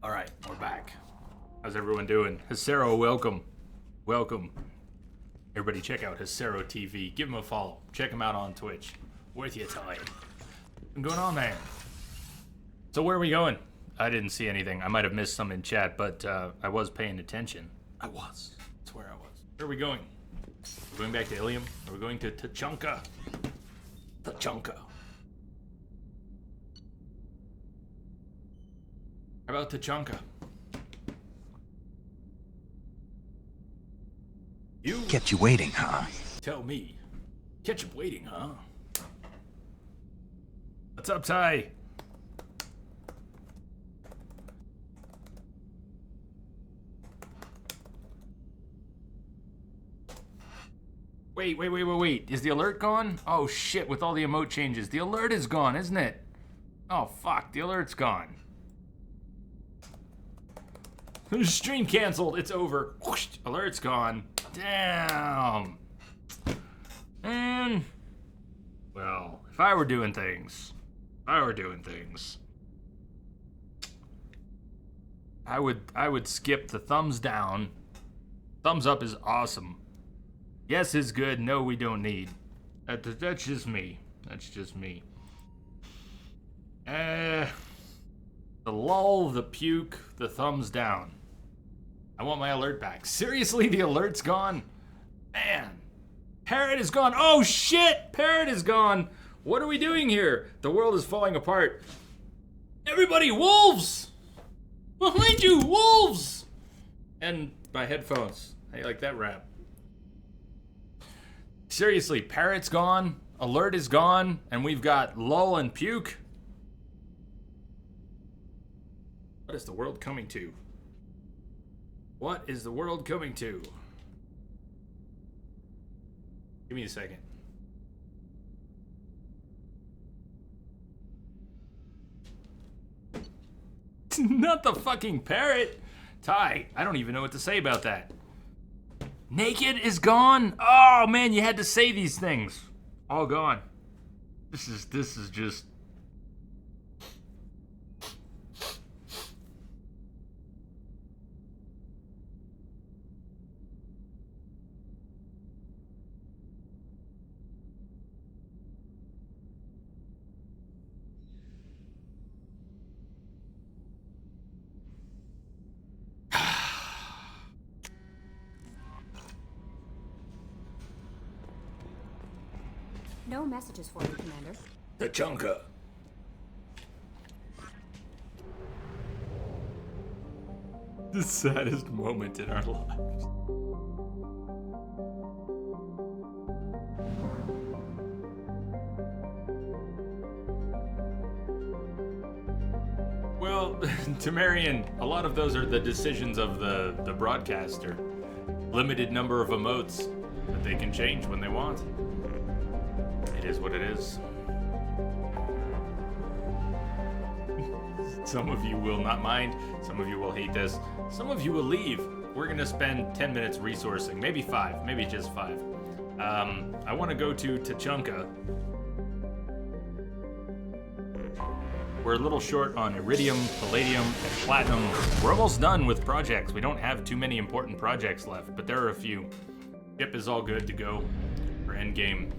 All right, we're back. How's everyone doing? Hesero, welcome. Welcome. Everybody check out Hesero TV. Give him a follow. Check him out on Twitch. Worth your time. What's going on, man? So where are we going? I didn't see anything. I might have missed some in chat, but I was paying attention. I was. That's where I was. Where are we going? We're going back to Ilium? Are we going to Tuchanka? Tuchanka. How about Tuchanka? You kept you waiting, huh? Tell me. Kept you waiting, huh? What's up, Ty? Wait. Is the alert gone? Oh shit, with all the emote changes. The alert is gone, isn't it? Oh fuck, the alert's gone. Stream canceled, it's over. Whoosh, alert's gone. Damn. Man. Well, if I were doing things, I would skip the thumbs down. Thumbs up is awesome. Yes is good, no we don't need. That's just me. The lull, the puke, the thumbs down. I want my alert back. Seriously, the alert's gone? Man. Parrot is gone. Oh shit! Parrot is gone. What are we doing here? The world is falling apart. Everybody, wolves! Behind you, wolves! And my headphones. How you like that rap? Seriously, Parrot's gone, alert is gone, and we've got lull and puke. What is the world coming to? What is the world coming to? Give me a second. Not the fucking parrot! Ty, I don't even know what to say about that. Naked is gone? Oh man, you had to say these things. All gone. This is just... No messages for you, Commander. Tuchanka. The saddest moment in our lives. Well, Tamarian, a lot of those are the decisions of the broadcaster. Limited number of emotes that they can change when they want. It is what it is. Some of you will not mind. Some of you will hate this. Some of you will leave. We're gonna spend 10 minutes resourcing. Maybe 5. Maybe just 5. I want to go to Tuchanka. We're a little short on iridium, palladium, and platinum. We're almost done with projects. We don't have too many important projects left, but there are a few. Ship is all good to go for endgame.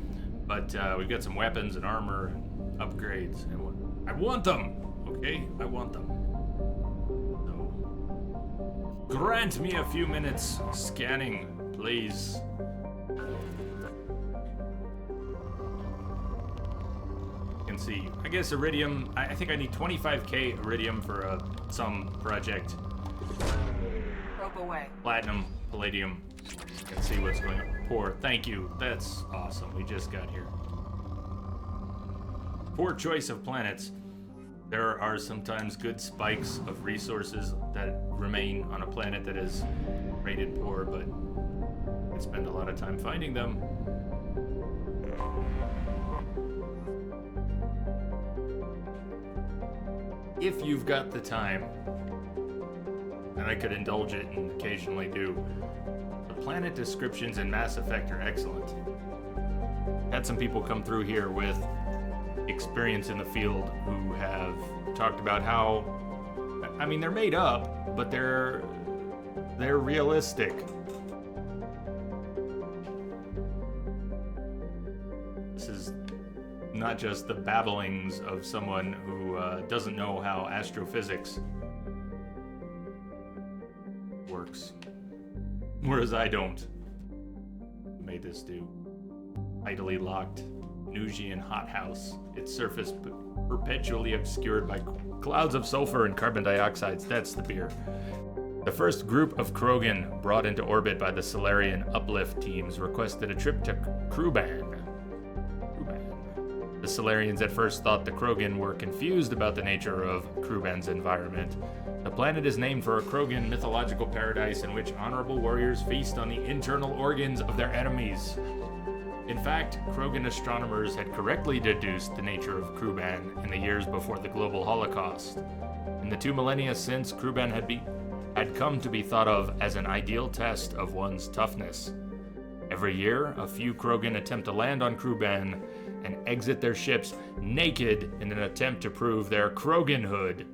But we've got some weapons and armor and upgrades. And I want them! Okay? I want them. So, grant me a few minutes scanning, please. You can see, I guess iridium, I think I need 25k iridium for some project. Rope away. Platinum, palladium. Can see what's going on. Poor, thank you. That's awesome. We just got here. Poor choice of planets. There are sometimes good spikes of resources that remain on a planet that is rated poor, but I spend a lot of time finding them. If you've got the time, and I could indulge it and occasionally do, the planet descriptions in Mass Effect are excellent. Had some people come through here with experience in the field who have talked about how I mean, they're made up, but they're realistic. This is not just the babblings of someone who doesn't know how astrophysics works. Whereas I don't. Who made this do? Idly locked Nusian hothouse, its surface perpetually obscured by clouds of sulfur and carbon dioxides. That's the beer. The first group of Krogan brought into orbit by the Solarian uplift teams requested a trip to Kruban. The Solarians at first thought the Krogan were confused about the nature of Kruban's environment. The planet is named for a Krogan mythological paradise in which honorable warriors feast on the internal organs of their enemies. In fact, Krogan astronomers had correctly deduced the nature of Kruban in the years before the global Holocaust. In the 2 millennia since, Kruban had come to be thought of as an ideal test of one's toughness. Every year, a few Krogan attempt to land on Kruban and exit their ships naked in an attempt to prove their Kroganhood.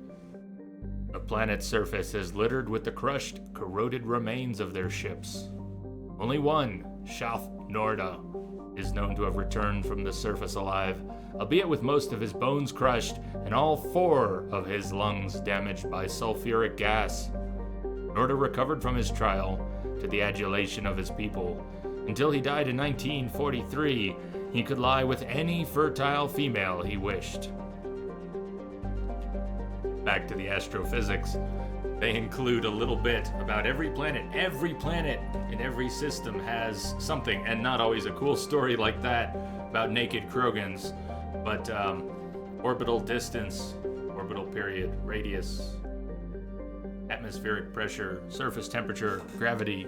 The planet's surface is littered with the crushed, corroded remains of their ships. Only one, Schath Norda, is known to have returned from the surface alive, albeit with most of his bones crushed and all 4 of his lungs damaged by sulfuric gas. Norda recovered from his trial, to the adulation of his people. Until he died in 1943, he could lie with any fertile female he wished. Back to the astrophysics. They include a little bit about every planet. Every planet in every system has something, and not always a cool story like that about naked Krogans, but orbital distance, orbital period, radius, atmospheric pressure, surface temperature, gravity.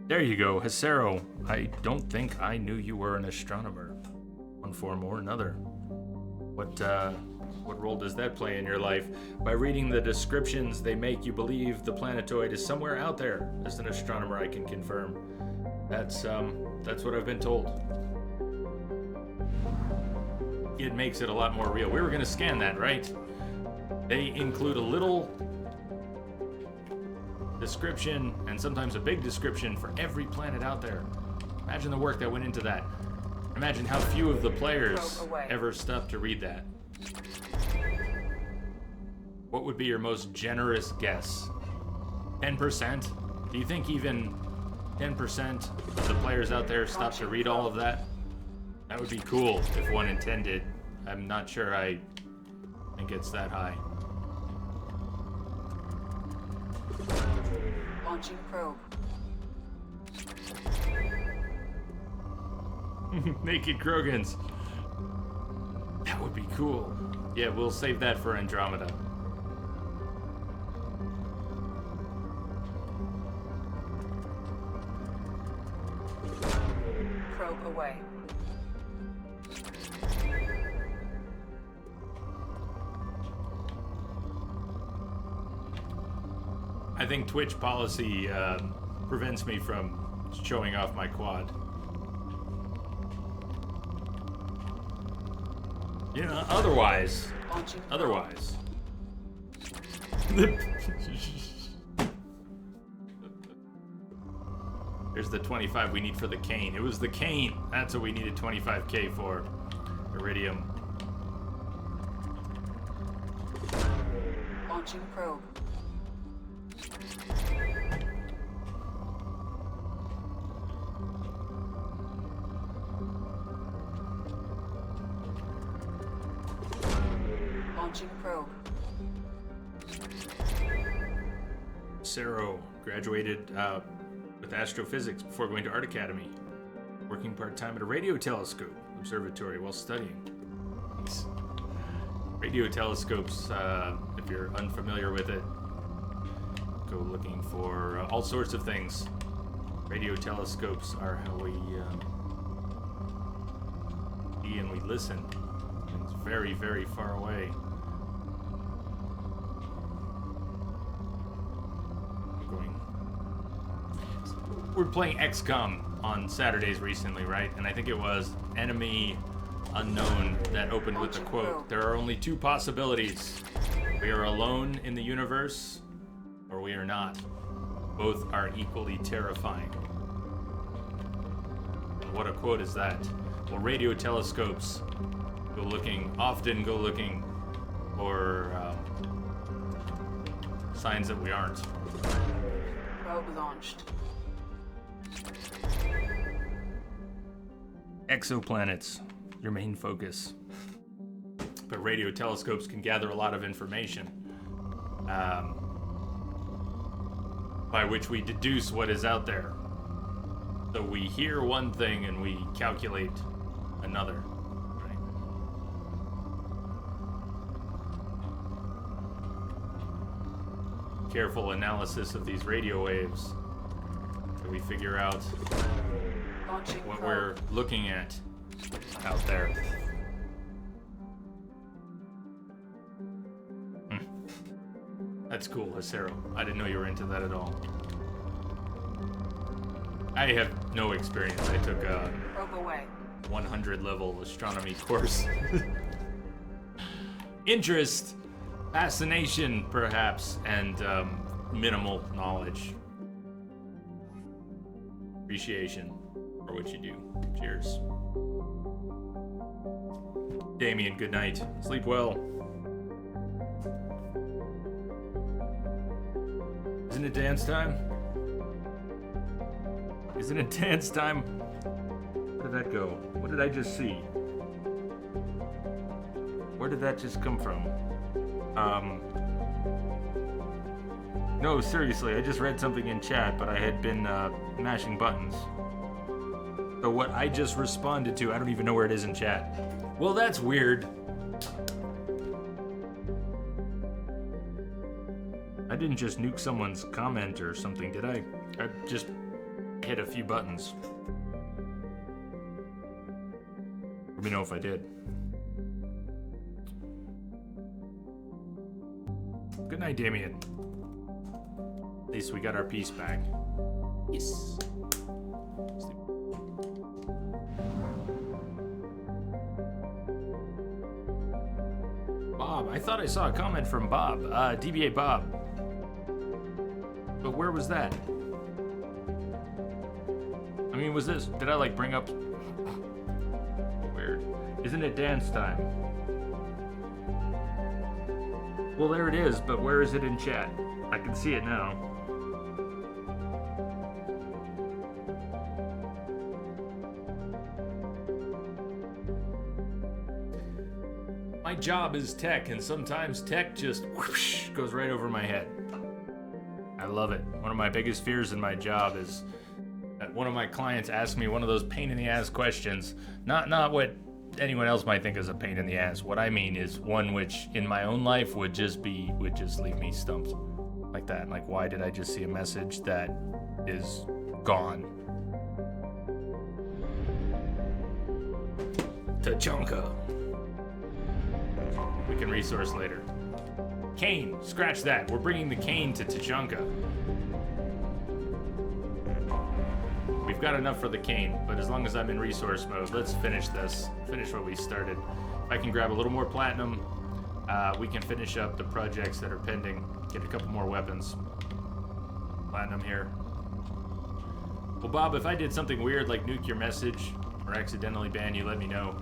There you go, Hesero. I don't think I knew you were an astronomer. One form or another. What role does that play in your life? By reading the descriptions, they make you believe the planetoid is somewhere out there. As an astronomer, I can confirm. That's what I've been told. It makes it a lot more real. We were gonna scan that, right? They include a little description and sometimes a big description for every planet out there. Imagine the work that went into that. Imagine how few of the players ever stopped to read that. What would be your most generous guess? 10%? Do you think even 10% of the players out there stopped to read all of that? That would be cool if one intended. I'm not sure I think it's that high. Launching probe. Naked Krogans. That would be cool. Yeah, we'll save that for Andromeda. Probe away. I think Twitch policy prevents me from showing off my quad. Yeah, otherwise. There's the 25 we need for the cane. It was the cane. That's what we needed 25k for. Iridium. Launching probe. Launching probe. Sero graduated with astrophysics before going to Art Academy, working part-time at a radio telescope observatory while studying. Radio telescopes, if you're unfamiliar with it, go looking for all sorts of things. Radio telescopes are how we see and we listen. It's very, very far away. We're playing XCOM on Saturdays recently, right? And I think it was enemy unknown that opened with the Launching quote, probe. "There are only two possibilities. We are alone in the universe, or we are not. Both are equally terrifying." And what a quote is that? Well, radio telescopes often go looking for signs that we aren't. Probe launched. Exoplanets, your main focus. But radio telescopes can gather a lot of information, by which we deduce what is out there. So we hear one thing and we calculate another. Right? Careful analysis of these radio waves, so we figure out Launching what probe. we're looking at out there. That's cool, Acero. I didn't know you were into that at all. I have no experience. I took a Probe away. 100 level astronomy course. Interest, fascination, perhaps, and minimal knowledge. Appreciation for what you do. Cheers. Damien, good night. Sleep well. Isn't it dance time? Isn't it dance time? Where did that go? What did I just see? Where did that just come from? No, seriously, I just read something in chat, but I had been mashing buttons. So what I just responded to, I don't even know where it is in chat. Well, that's weird. I didn't just nuke someone's comment or something, did I? I just hit a few buttons. Let me know if I did. Good night, Damien. At least we got our peace back. Yes. Sleep. Bob, I thought I saw a comment from Bob. DBA Bob. But where was that? I mean, was this... Did I, like, bring up... Weird. Isn't it dance time? Well, there it is, but where is it in chat? I can see it now. My job is tech, and sometimes tech just whoosh, goes right over my head. I love it. One of my biggest fears in my job is that one of my clients asks me one of those pain in the ass questions. Not what anyone else might think is a pain in the ass. What I mean is one which in my own life would just leave me stumped. Like that. Like, why did I just see a message that is gone? Tachanka. We can resource later. Cane, scratch that. We're bringing the cane to Tachanka. We've got enough for the cane, but as long as I'm in resource mode, let's finish this. Finish what we started. If I can grab a little more platinum, we can finish up the projects that are pending. Get a couple more weapons. Platinum here. Well, Bob, if I did something weird like nuke your message or accidentally ban you, let me know.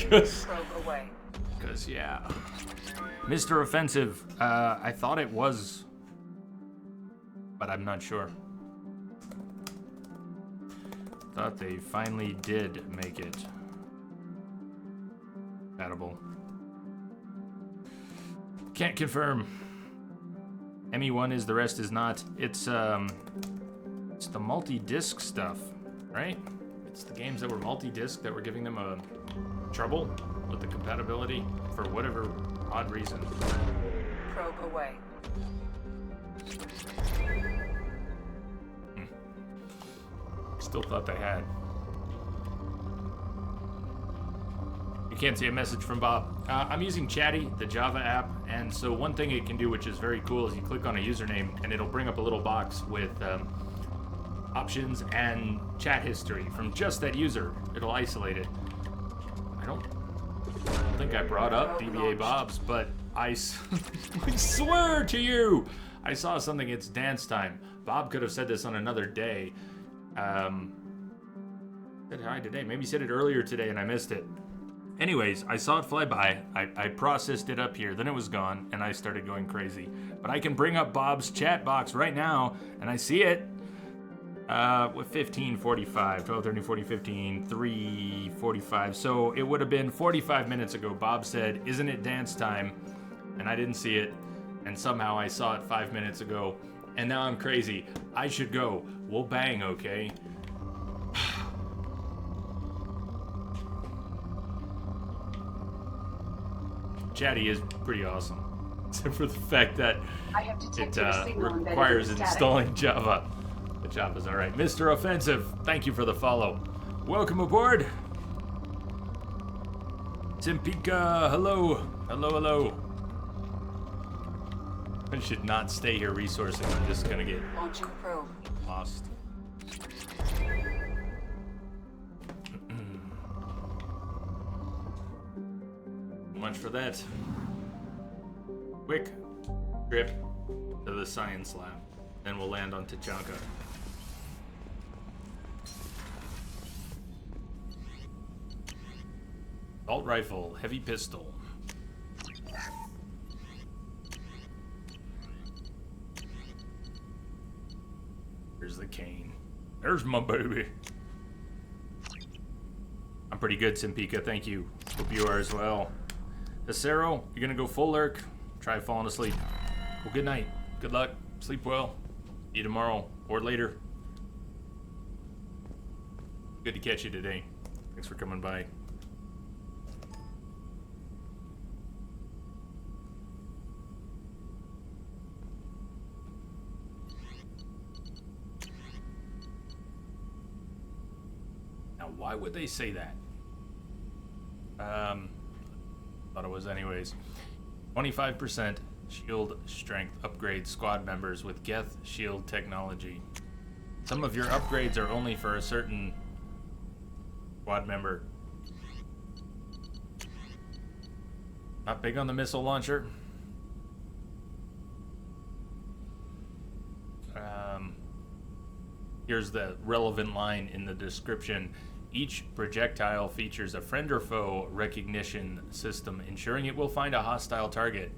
Probe away. Because, yeah. Mr. Offensive, I thought it was, but I'm not sure. Thought they finally did make it compatible. Can't confirm. ME1 is, the rest is not. It's the multi-disc stuff, right? It's the games that were multi-disc that were giving them a trouble with the compatibility for whatever odd reason. Probe away. Still thought they had. You can't see a message from Bob. I'm using Chatty, the Java app, and so one thing it can do, which is very cool, is you click on a username and it'll bring up a little box with options and chat history from just that user. It'll isolate it. don't think I brought up DBA Bob's, but I swear to you, I saw something. It's dance time. Bob could have said this on another day. Said hi today. Maybe he said it earlier today and I missed it. Anyways, I saw it fly by. I processed it up here. Then it was gone and I started going crazy. But I can bring up Bob's chat box right now and I see it. With 15:45, 12:30, 40, 15, 3:45. So it would have been 45 minutes ago. Bob said, "Isn't it dance time?" And I didn't see it. And somehow I saw it 5 minutes ago. And now I'm crazy. I should go. We'll bang, okay? Chatty is pretty awesome. Except for the fact that I have it detected a signal embedded requires in static. installing Java. The Java's alright. Mr. Offensive, thank you for the follow. Welcome aboard. Timpika, hello. Hello. I should not stay here resourcing. I'm just gonna get Launching probe. lost. Much for that. Quick trip to the science lab. Then we'll land on Tachanka. Assault rifle, heavy pistol. There's the cane. There's my baby. I'm pretty good, Simpika. Thank you. Hope you are as well. Acero, you're gonna go full lurk. Try falling asleep. Well, good night. Good luck. Sleep well. See you tomorrow or later. Good to catch you today. Thanks for coming by. Now, why would they say that? Thought it was anyways. 25% shield strength upgrade squad members with Geth shield technology. Some of your upgrades are only for a certain squad member. Not big on the missile launcher. Here's the relevant line in the description. Each projectile features a friend or foe recognition system, ensuring it will find a hostile target,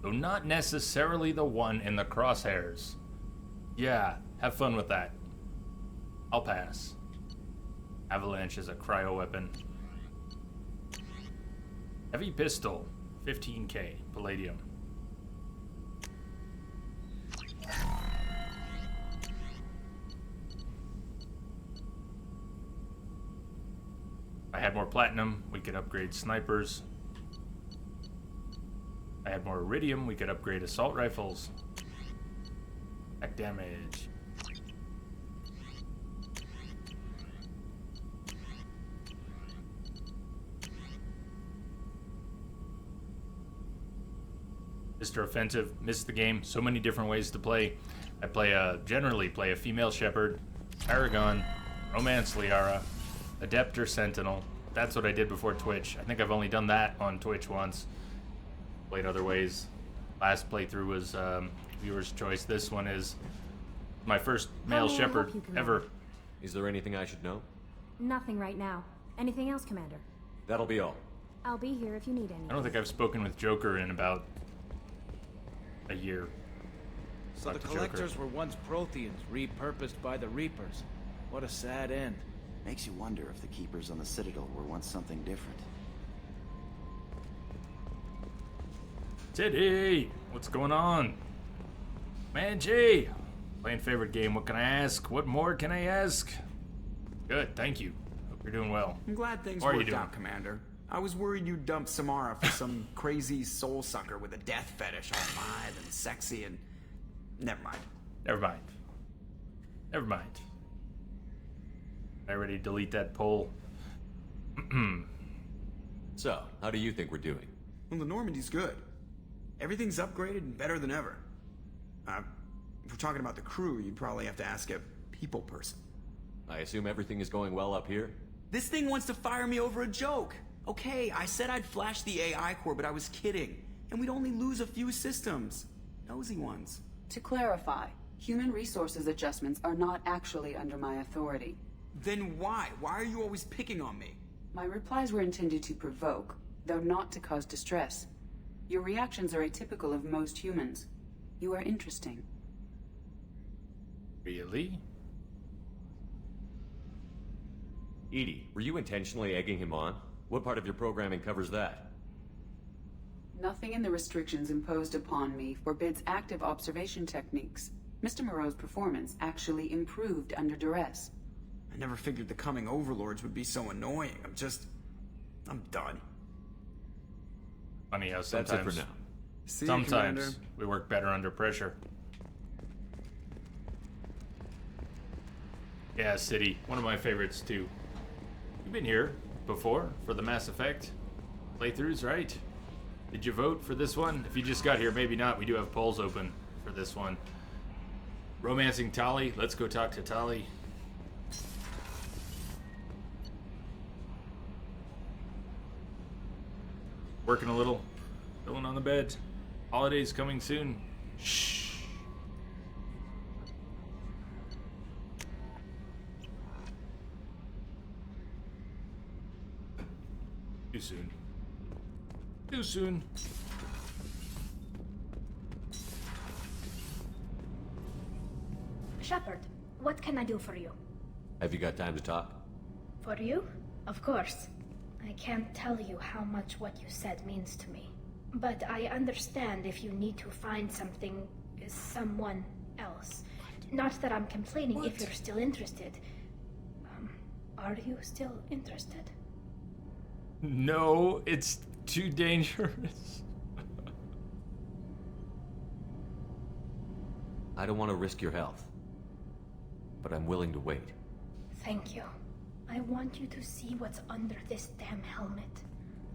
though not necessarily the one in the crosshairs. Yeah, have fun with that. I'll pass. Avalanche is a cryo weapon. Heavy pistol, 15k, palladium. I had more platinum, we could upgrade snipers. I had more iridium, we could upgrade assault rifles. Back damage. Mr. Offensive, missed the game. So many different ways to play. I generally play a female shepherd, Paragon, Romance Liara, Adept or Sentinel. That's what I did before Twitch. I think I've only done that on Twitch once. Played other ways. Last playthrough was viewer's choice. This one is my first male How may I shepherd help you, Commander? ever. Is there anything I should know? Nothing right now. Anything else, Commander? That'll be all. I'll be here if you need anything. I don't think I've spoken with Joker in about a year. So the Talk to Joker. collectors were once Protheans, repurposed by the Reapers. What a sad end. Makes you wonder if the Keepers on the Citadel were once something different. Teddy, what's going on? Man, G, playing favorite game. What can I ask? What more can I ask? Good, thank you. Hope you're doing well. I'm glad things How are you worked doing? out, Commander. I was worried you dumped Samara for some crazy soul sucker with a death fetish all lithe and sexy and... Never mind. Never mind. Never mind. I already delete that poll. So, how do you think we're doing? Well, the Normandy's good. Everything's upgraded and better than ever. If we're talking about the crew, you'd probably have to ask a people person. I assume everything is going well up here? This thing wants to fire me over a joke. Okay, I said I'd flash the AI core, but I was kidding. And we'd only lose a few systems. Nosy ones. To clarify, human resources adjustments are not actually under my authority. Then why? Why are you always picking on me? My replies were intended to provoke, though not to cause distress. Your reactions are atypical of most humans. You are interesting. Really? EDI, were you intentionally egging him on? What part of your programming covers that? Nothing in the restrictions imposed upon me forbids active observation techniques. Mr. Moreau's performance actually improved under duress. I never figured the coming overlords would be so annoying. I'm done. Funny how That's it sometimes, for now. See you, Commander. sometimes we work better under pressure. Yeah, City, one of my favorites too. You've been here before for the Mass Effect playthroughs, right? Did you vote for this one? If you just got here, maybe not. We do have polls open for this one. Romancing Tali. Let's go talk to Tali. Working a little. Chilling on the bed. Holidays coming soon. Shh. Too soon. Too soon. Shepard, what can I do for you? Have you got time to talk? For you? Of course. I can't tell you how much what you said means to me. But I understand if you need to find someone else. Not that I'm complaining if you're still interested. Are you still interested? No, it's too dangerous. I don't want to risk your health, but I'm willing to wait. Thank you. I want you to see what's under this damn helmet.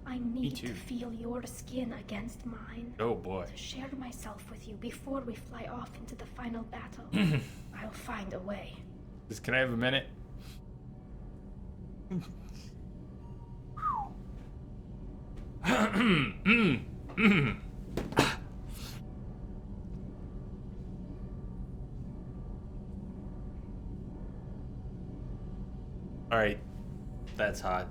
I need too. to feel your skin against mine. Oh boy. To share myself with you before we fly off into the final battle. I'll find a way. Just, can I have a minute? All right, that's hot.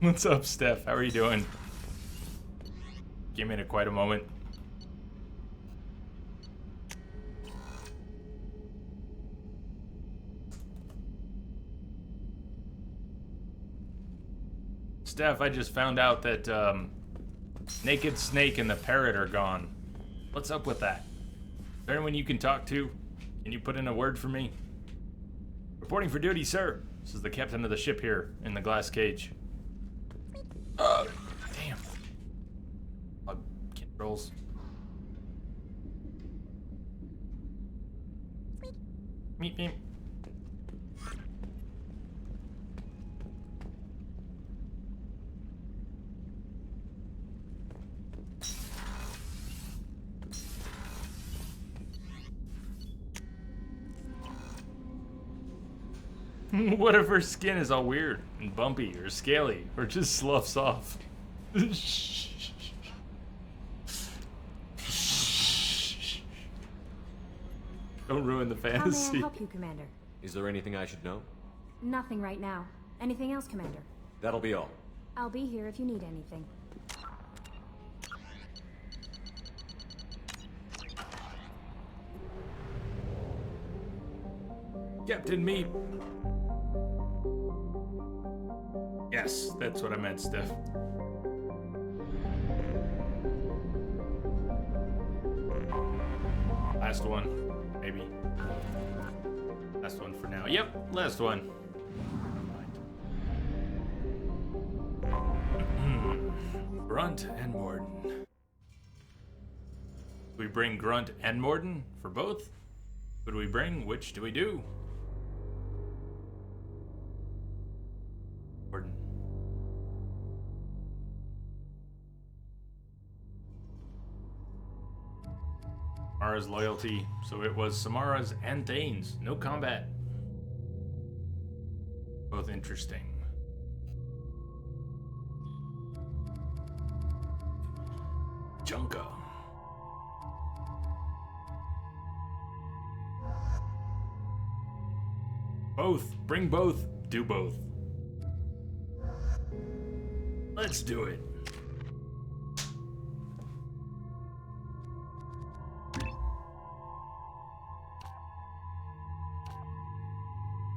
What's up, Steph? How are you doing? Came in at quite a moment. Steph, I just found out that Naked Snake and the Parrot are gone. What's up with that? Is there anyone you can talk to? Can you put in a word for me? Reporting for duty, sir. This is the captain of the ship here in the glass cage. Damn. Bug controls. Meep meep. What if her skin is all weird and bumpy or scaly or just sloughs off? Don't ruin the How may I fantasy. help you, Commander? Is there anything I should know? Nothing right now. Anything else, Commander? That'll be all. I'll be here if you need anything. Captain Meat. Yes, that's what I meant, Steph. Last one, maybe. Last one for now. Yep, last one. Grunt and Morden. We bring Grunt and Morden for both? Who do we bring? Which do we do? Morden. Samara's loyalty. So it was Samara's and Thane's. No combat. Both interesting. Junka. Both. Bring both. Do both. Let's do it.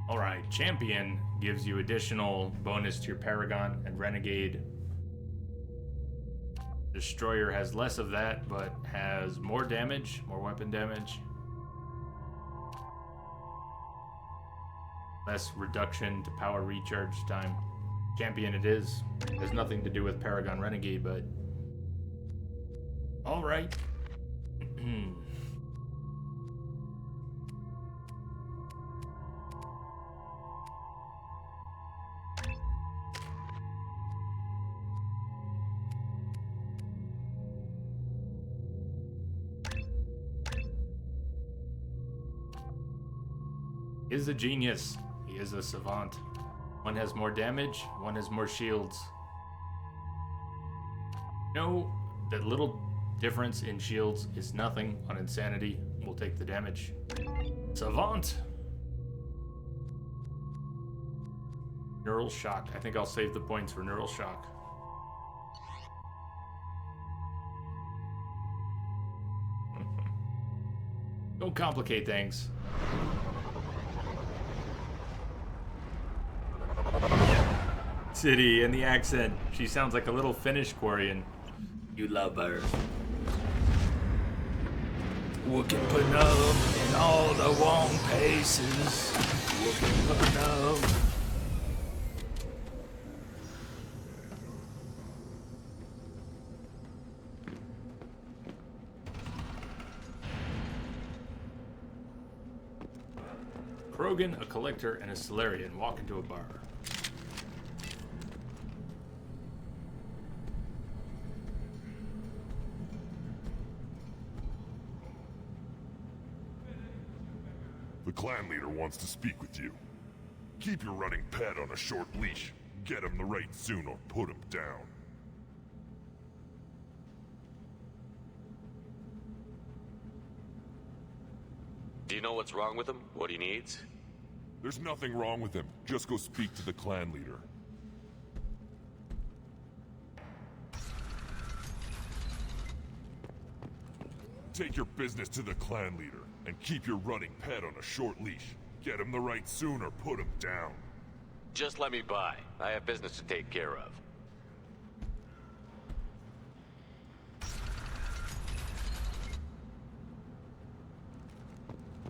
Alright, Champion gives you additional bonus to your Paragon and Renegade. Destroyer has less of that, but has more damage, more weapon damage. Less reduction to power recharge time. Champion it is. Has nothing to do with Paragon Renegade, but... Alright. He is a genius. He is a savant. One has more damage, one has more shields. No, that little difference in shields is nothing on Insanity. We'll take the damage. Savant! Neural Shock. I think I'll save the points for Neural Shock. Don't complicate things. City and the accent. She sounds like a little Finnish Quarian. You love her. Wookin' Panum in all the wrong paces. Wookin' Panum. Krogan, a collector, and a Solarian walk into a bar. The clan leader wants to speak with you. Keep your running pet on a short leash. Get him the right soon or put him down. Do you know what's wrong with him? What he needs? There's nothing wrong with him. Just go speak to the clan leader. Take your business to the clan leader, and keep your running pet on a short leash. Get him the right soon or put him down. Just let me by. I have business to take care of.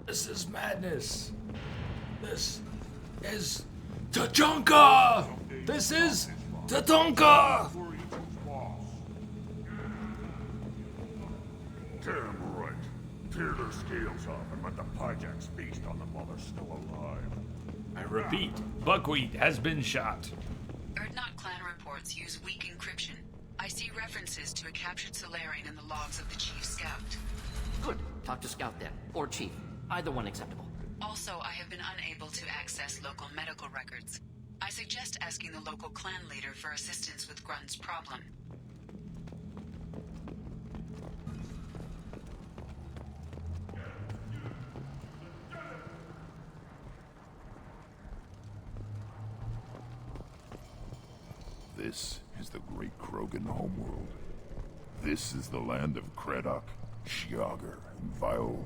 This is madness. This is Tatanka! This is Tatanka! Damn right. Tear their scales off and let the Pyjax feast on them while they're still alive. I repeat, Buckwheat has been shot. Erdnot clan reports use weak encryption. I see references to a captured Solarian in the logs of the Chief Scout. Good. Talk to Scout then. Or Chief. Either one acceptable. Also, I have been unable to access local medical records. I suggest asking the local clan leader for assistance with Grunt's problem. This is the great Krogan homeworld. This is the land of Kredok, Shiagar, and Vile.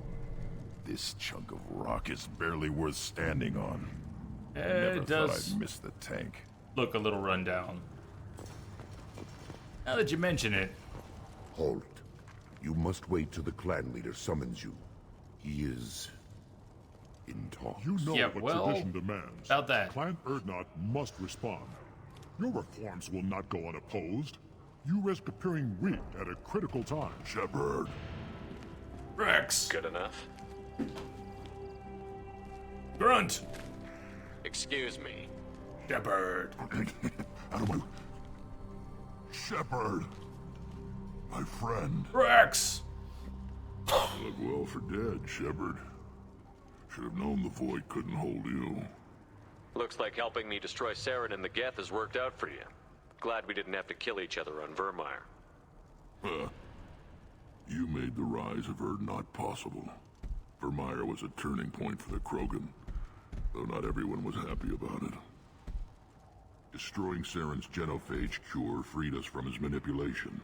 This chunk of rock is barely worth standing on. I never It thought does I'd miss the tank. look a little rundown. Now that you mention it, Halt. You must wait till the clan leader summons you. He is in talks. You know Yeah, what well, tradition demands. about that. Clan Erdnot must respond. Your reforms will not go unopposed. You risk appearing weak at a critical time. Shepard. Rex, Good enough? Grunt, Excuse me. Shepard. Out of my... Shepard. My friend. Rex. You look well for dead, Shepard. Should have known the Void couldn't hold you. Looks like helping me destroy Saren and the Geth has worked out for you. Glad we didn't have to kill each other on Vermeer. You made the rise of Urdnot possible. Vermeer was a turning point for the Krogan, though not everyone was happy about it. Destroying Saren's genophage cure freed us from his manipulation.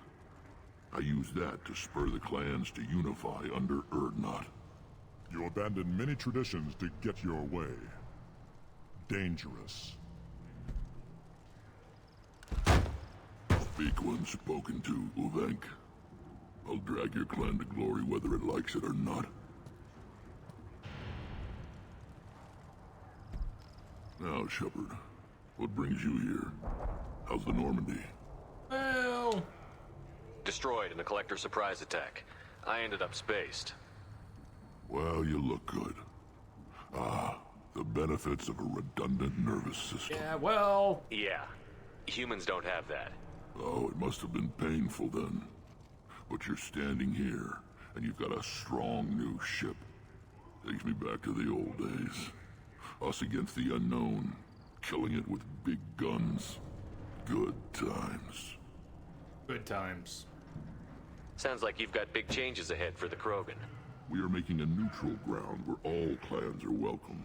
I used that to spur the clans to unify under Urdnot. You abandoned many traditions to get your way. Dangerous. Speak when spoken to, Uvenk. I'll drag your clan to glory whether it likes it or not. Now, Shepard, what brings you here? How's the Normandy? Well... Destroyed in a Collector surprise attack. I ended up spaced. Well, you look good. Ah, the benefits of a redundant nervous system. Yeah, well... Yeah. Humans don't have that. Oh, it must have been painful then. But you're standing here, and you've got a strong new ship. Takes me back to the old days. Us against the unknown, killing it with big guns. Good times. Good times. Sounds like you've got big changes ahead for the Krogan. We are making a neutral ground where all clans are welcome.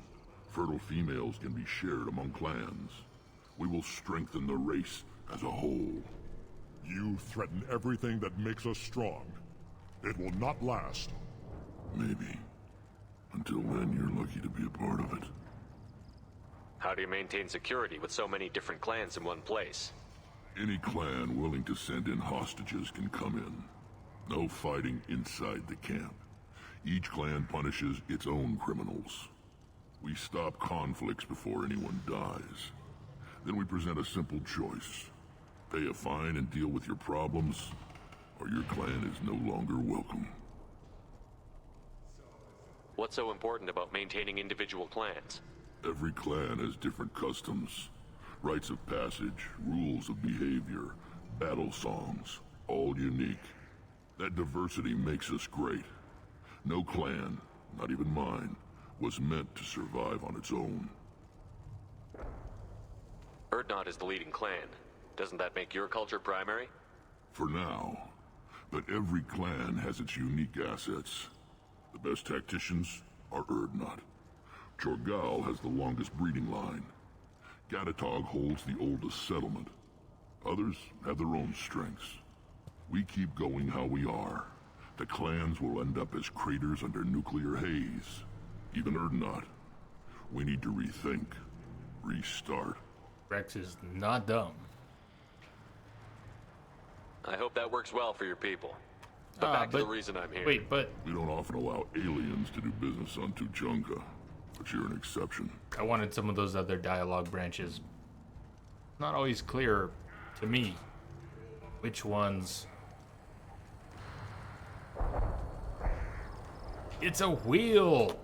Fertile females can be shared among clans. We will strengthen the race as a whole. You threaten everything that makes us strong. It will not last. Maybe. Until then, you're lucky to be a part of it. How do you maintain security with so many different clans in one place? Any clan willing to send in hostages can come in. No fighting inside the camp. Each clan punishes its own criminals. We stop conflicts before anyone dies. Then we present a simple choice. Pay a fine and deal with your problems, or your clan is no longer welcome. What's so important about maintaining individual clans? Every clan has different customs, rites of passage, rules of behavior, battle songs, all unique. That diversity makes us great. No clan, not even mine, was meant to survive on its own. Urdnot is the leading clan. Doesn't that make your culture primary? For now. But every clan has its unique assets. The best tacticians are Urdnot. Chorgal has the longest breeding line. Gatatog holds the oldest settlement. Others have their own strengths. We keep going how we are. The clans will end up as craters under nuclear haze. Even Urdnot. We need to rethink. Restart. Rex is not dumb. I hope that works well for your people. But back to the reason I'm here. Wait, but... We don't often allow aliens to do business on Tuchanka. But you're an exception. I wanted some of those other dialogue branches. Not always clear to me which ones. It's a wheel,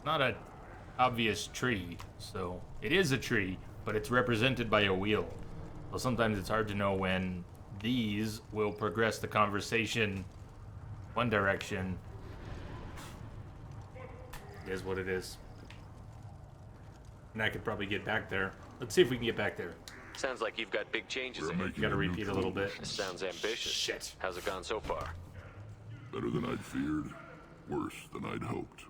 not an obvious tree. So it is a tree, but it's represented by a wheel. So sometimes it's hard to know when these will progress the conversation one direction. It is what it is. And I could probably get back there. Let's see if we can get back there. Sounds like you've got big changes We're ahead. making Gotta repeat a little bit. Sounds ambitious. Shit. How's it gone so far? Better than I'd feared. Worse than I'd hoped.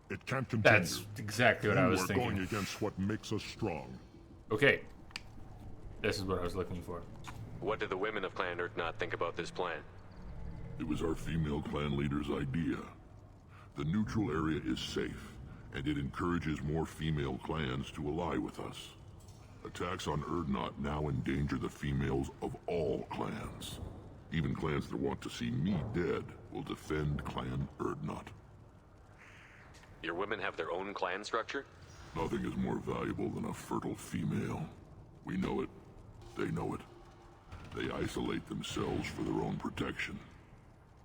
It can't continue. That's exactly what I was We're thinking. going against what makes us strong. Okay. This is what I was looking for. What did the women of Clan Urdnot think about this plan? It was our female clan leader's idea. The neutral area is safe, and it encourages more female clans to ally with us. Attacks on Urdnot now endanger the females of all clans. Even clans that want to see me dead will defend Clan Urdnot. Your women have their own clan structure? Nothing is more valuable than a fertile female. We know it. They know it. They isolate themselves for their own protection.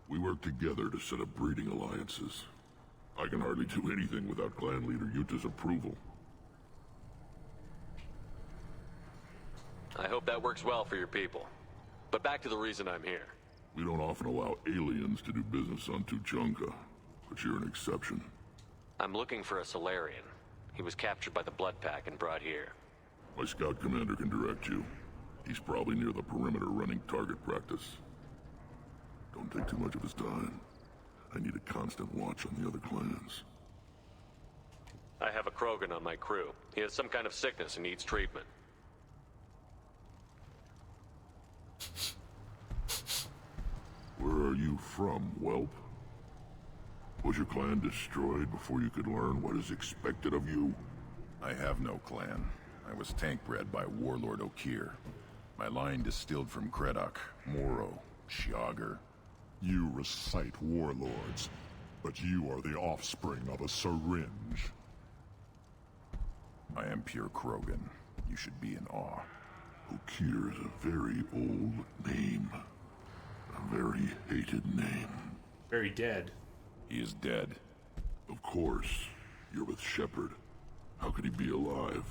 We work together to set up breeding alliances. I can hardly do anything without clan leader Yuta's approval. I hope that works well for your people. But back to the reason I'm here. We don't often allow aliens to do business on Tuchanka, but you're an exception. I'm looking for a Solarian. He was captured by the Blood Pack and brought here. My scout commander can direct you. He's probably near the perimeter running target practice. Don't take too much of his time. I need a constant watch on the other clans. I have a Krogan on my crew. He has some kind of sickness and needs treatment. Where are you from, whelp? Was your clan destroyed before you could learn what is expected of you? I have no clan. I was tank bred by Warlord Okeer. My line distilled from Kredok, Moro, Shiagar. You recite warlords, but you are the offspring of a syringe. I am pure Krogan. You should be in awe. Okeer is a very old name. A very hated name. Very dead. He is dead. Of course. You're with Shepard. How could he be alive?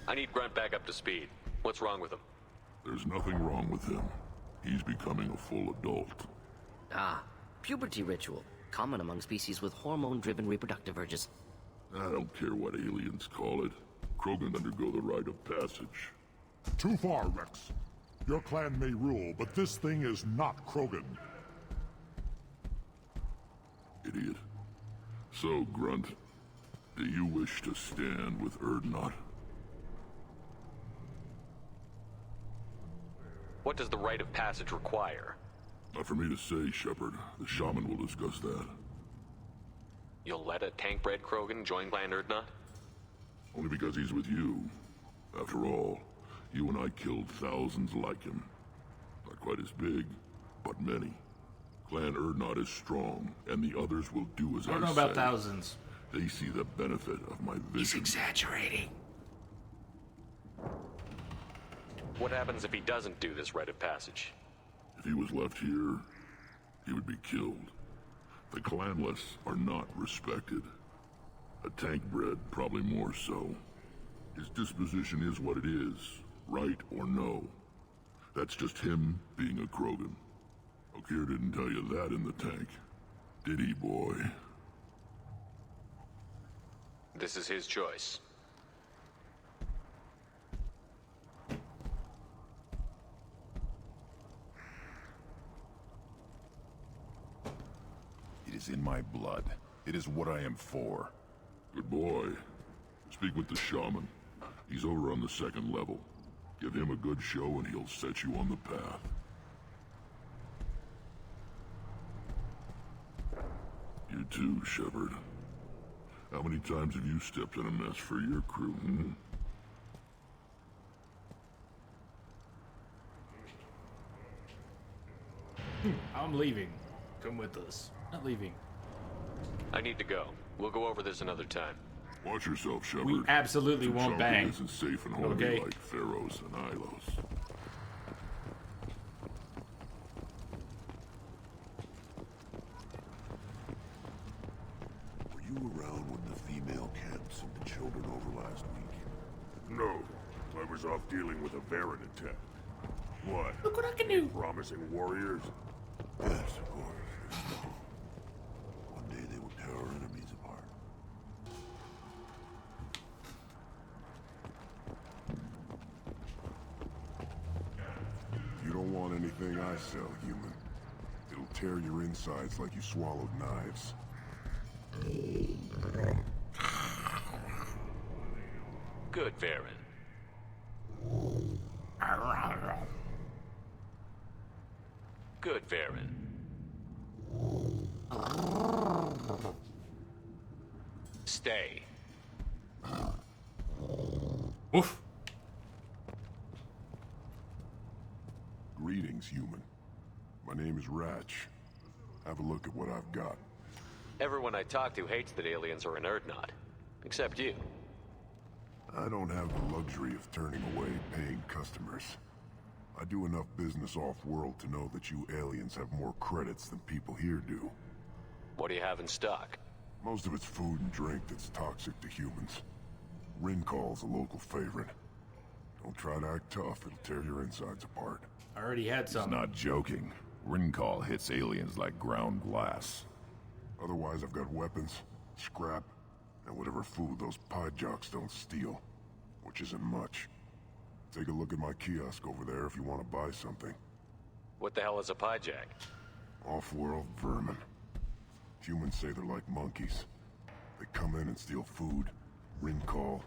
I need Grunt back up to speed. What's wrong with him? There's nothing wrong with him. He's becoming a full adult. Ah, puberty ritual. Common among species with hormone-driven reproductive urges. I don't care what aliens call it. Krogan undergo the rite of passage. Too far, Rex. Your clan may rule, but this thing is not Krogan. Idiot. So, Grunt, do you wish to stand with Urdnot? What does the rite of passage require? Not for me to say, Shepard. The shaman will discuss that. You'll let a tank-bred Krogan join Clan Urdnot? Only because he's with you. After all, you and I killed thousands like him. Not quite as big, but many. Clan Urdnot is strong, and the others will do as I say. I don't know about thousands. They see the benefit of my vision. He's exaggerating. What happens if he doesn't do this rite of passage? If he was left here, he would be killed. The clanless are not respected. A tank bred, probably more so. His disposition is what it is, right or no. That's just him being a Krogan. Okeer didn't tell you that in the tank, did he, boy? This is his choice. It is in my blood. It is what I am for. Good boy. Speak with the shaman. He's over on the second level. Give him a good show and he'll set you on the path. You too, Shepard. How many times have you stepped in a mess for your crew, hmm? I'm leaving. Come with us. Not leaving. I need to go. We'll go over this another time. Watch yourself, Shepard. We absolutely won't bang. Isn't safe and homey Okay. like Pharaohs and Ilos. Were you around when the female camp sent the children over last week? No. I was off dealing with a Varren attack. What? Look what I can do. Promising warriors? Yes, of course. One day they will tear our enemies apart. You don't want anything I sell, human. It'll tear your insides like you swallowed knives. Good, Varren. Good, Varren. Stay. Oof. Greetings, human. My name is Ratch. Have a look at what I've got. Everyone I talk to hates that aliens are in Urdnot. Except you. I don't have the luxury of turning away paying customers. I do enough business off-world to know that you aliens have more credits than people here do. What do you have in stock? Most of it's food and drink that's toxic to humans. Rincall's a local favorite. Don't try to act tough, it'll tear your insides apart. I already had He's some. not joking. Rincall hits aliens like ground glass. Otherwise, I've got weapons, scrap, and whatever food those Pyjaks don't steal, which isn't much. Take a look at my kiosk over there if you want to buy something. What the hell is a Pyjak? Off-world vermin. Humans say they're like monkeys. They come in and steal food, ring call,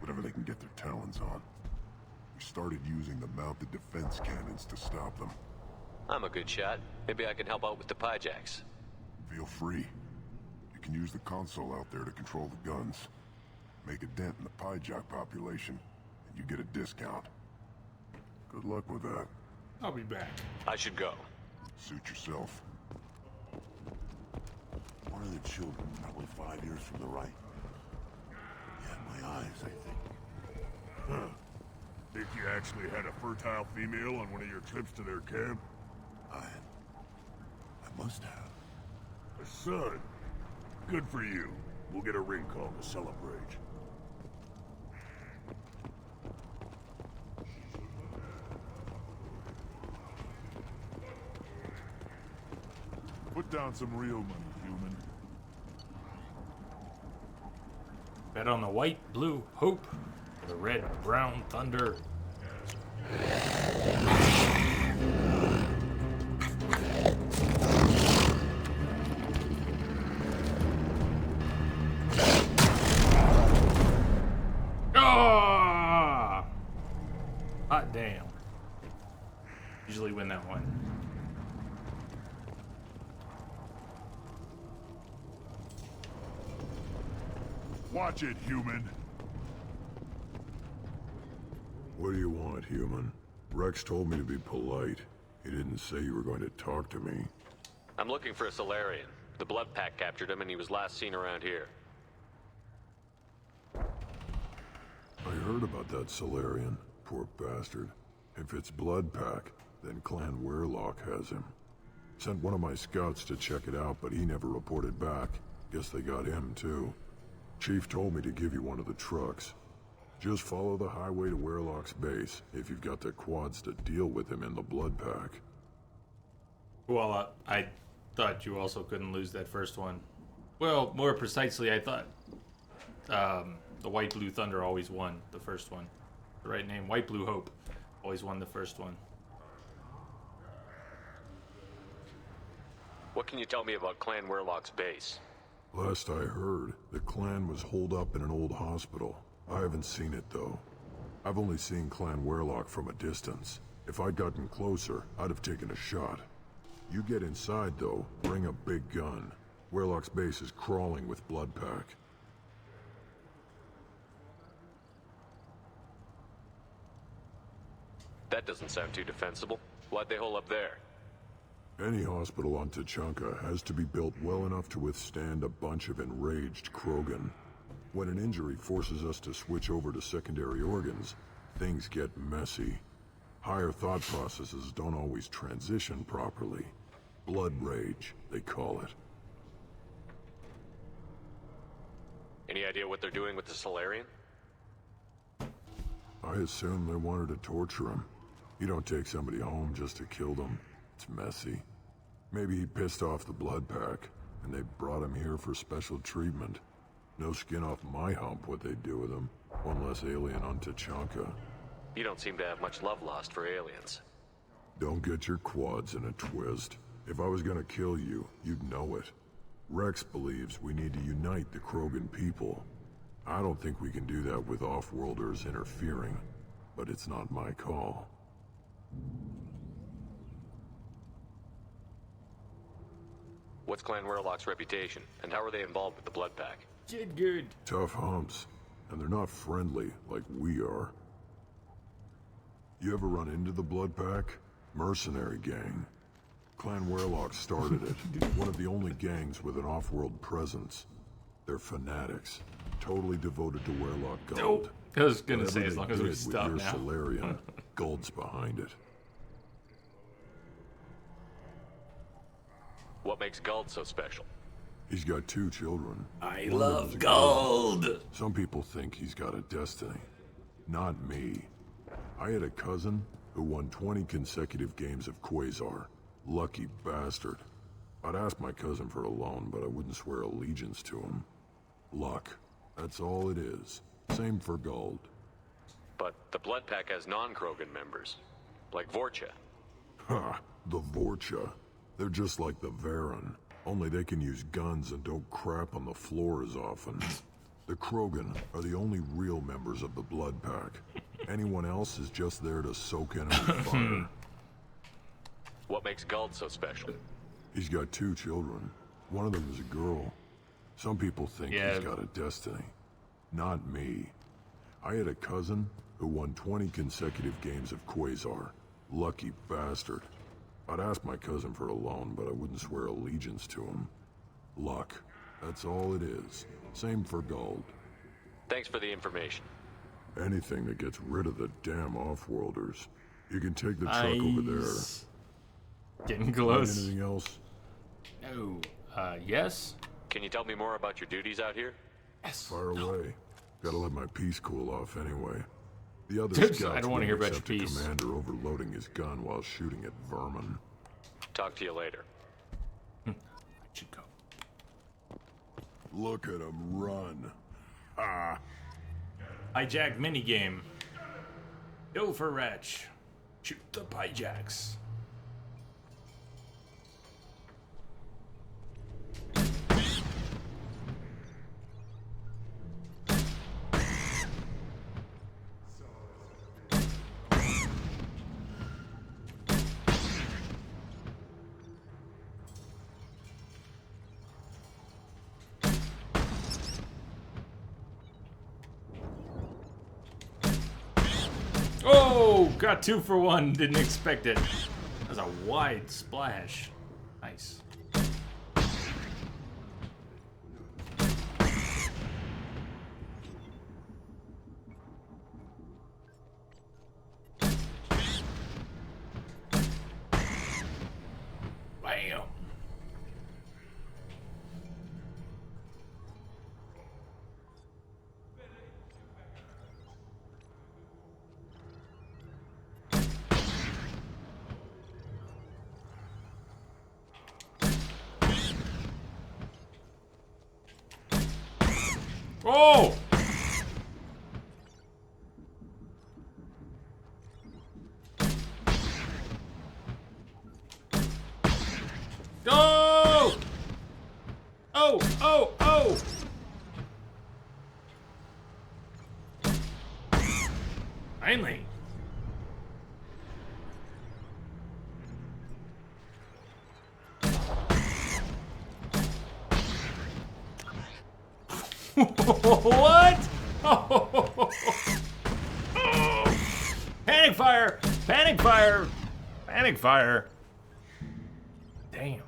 whatever they can get their talons on. We started using the mounted defense cannons to stop them. I'm a good shot. Maybe I can help out with the Pyjaks. Feel free. You can use the console out there to control the guns. Make a dent in the Pyjak population, and you get a discount. Good luck with that. I'll be back. I should go. Suit yourself. One of the children, probably 5 years from the right. Yeah, my eyes, I think. Huh. Think you actually had a fertile female on one of your trips to their camp? I must have. A son. Good for you. We'll get a ring call to celebrate. Put down some real money, human. Bet on the white, blue hope, the red, brown thunder. Ah! Hot damn. Usually win that one. Watch it, human. What do you want, human? Rex told me to be polite. He didn't say you were going to talk to me. I'm looking for a Solarian. The Blood Pack captured him and he was last seen around here. I heard about that Solarian. Poor bastard. If it's Blood Pack, then Clan Weirlock has him. Sent one of my scouts to check it out, but he never reported back. Guess they got him, too. Chief told me to give you one of the trucks. Just follow the highway to Weirlock's base, if you've got the quads to deal with him in the Blood Pack. Well, I thought you also couldn't lose that first one. Well, more precisely, I thought the White Blue Thunder always won the first one. The right name, White Blue Hope, always won the first one. What can you tell me about Clan Weirlock's base? Last I heard, the clan was holed up in an old hospital. I haven't seen it, though. I've only seen Clan Weirlock from a distance. If I'd gotten closer, I'd have taken a shot. You get inside, though, bring a big gun. Weirlock's base is crawling with Blood Pack. That doesn't sound too defensible. Why'd they hole up there? Any hospital on Tuchanka has to be built well enough to withstand a bunch of enraged Krogan. When an injury forces us to switch over to secondary organs, things get messy. Higher thought processes don't always transition properly. Blood rage, they call it. Any idea what they're doing with the Solarian? I assume they wanted to torture him. You don't take somebody home just to kill them. It's messy. Maybe he pissed off the Blood Pack, and they brought him here for special treatment. No skin off my hump what they'd do with him. One less alien on Tuchanka. You don't seem to have much love lost for aliens. Don't get your quads in a twist. If I was gonna kill you, you'd know it. Rex believes we need to unite the Krogan people. I don't think we can do that with off-worlders interfering, but it's not my call. What's Clan Weirlock's reputation, and how are they involved with the Blood Pack? Did good. Tough humps, and they're not friendly like we are. You ever run into the Blood Pack? Mercenary gang. Clan Weirlock started it. One of the only gangs with an off-world presence. They're fanatics, totally devoted to Weirlock Gold. I was gonna Whatever say, as they long as we did stop with your now. Solarian, Gold's behind it. What makes Guld so special? He's got 2 children. I One of love them's a gold. kid. Some people think he's got a destiny. Not me. I had a cousin who won 20 consecutive games of Quasar. Lucky bastard. I'd ask my cousin for a loan, but I wouldn't swear allegiance to him. Luck. That's all it is. Same for gold. But the Blood Pack has non-Krogan members, like Vorcha. Ha! The Vorcha. They're just like the Varen. Only they can use guns and don't crap on the floor as often. The Krogan are the only real members of the Blood Pack. Anyone else is just there to soak enemy fire. What makes Guld so special? He's got 2 children. One of them is a girl. Some people think he's got a destiny. Not me. I had a cousin who won 20 consecutive games of Quasar. Lucky bastard. I'd ask my cousin for a loan, but I wouldn't swear allegiance to him. Luck. That's all it is. Same for gold. Thanks for the information. Anything that gets rid of the damn off-worlders. You can take the truck over there. Getting close. Anything else? No. Yes? Can you tell me more about your duties out here? Yes. Fire away. Gotta let my piece cool off anyway. The other Dude, scouts I don't want to hear about your accept a piece. commander overloading his gun while shooting at vermin. Talk to you later. I should go. Look at him run. Ah. Hijack minigame. Go for Wretch. Shoot the hijacks. Oh, got 2 for 1. Didn't expect it. That was a wide splash. Nice. Bam. Oh! Go! Oh, oh, oh! Finally. What? Oh. Panic fire! Panic fire! Panic fire! Damn.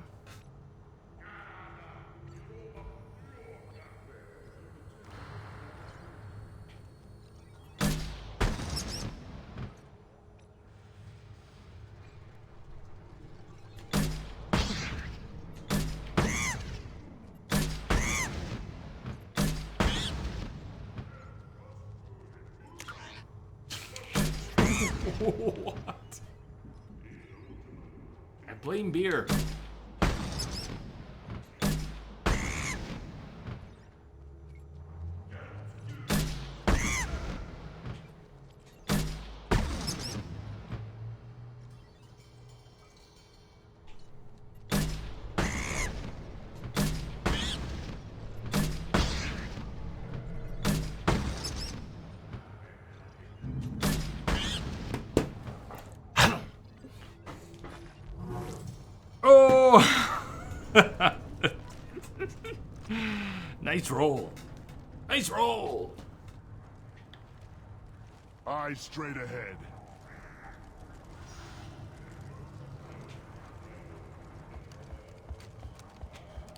What? I blame beer. Nice roll. Nice roll. Eyes straight ahead.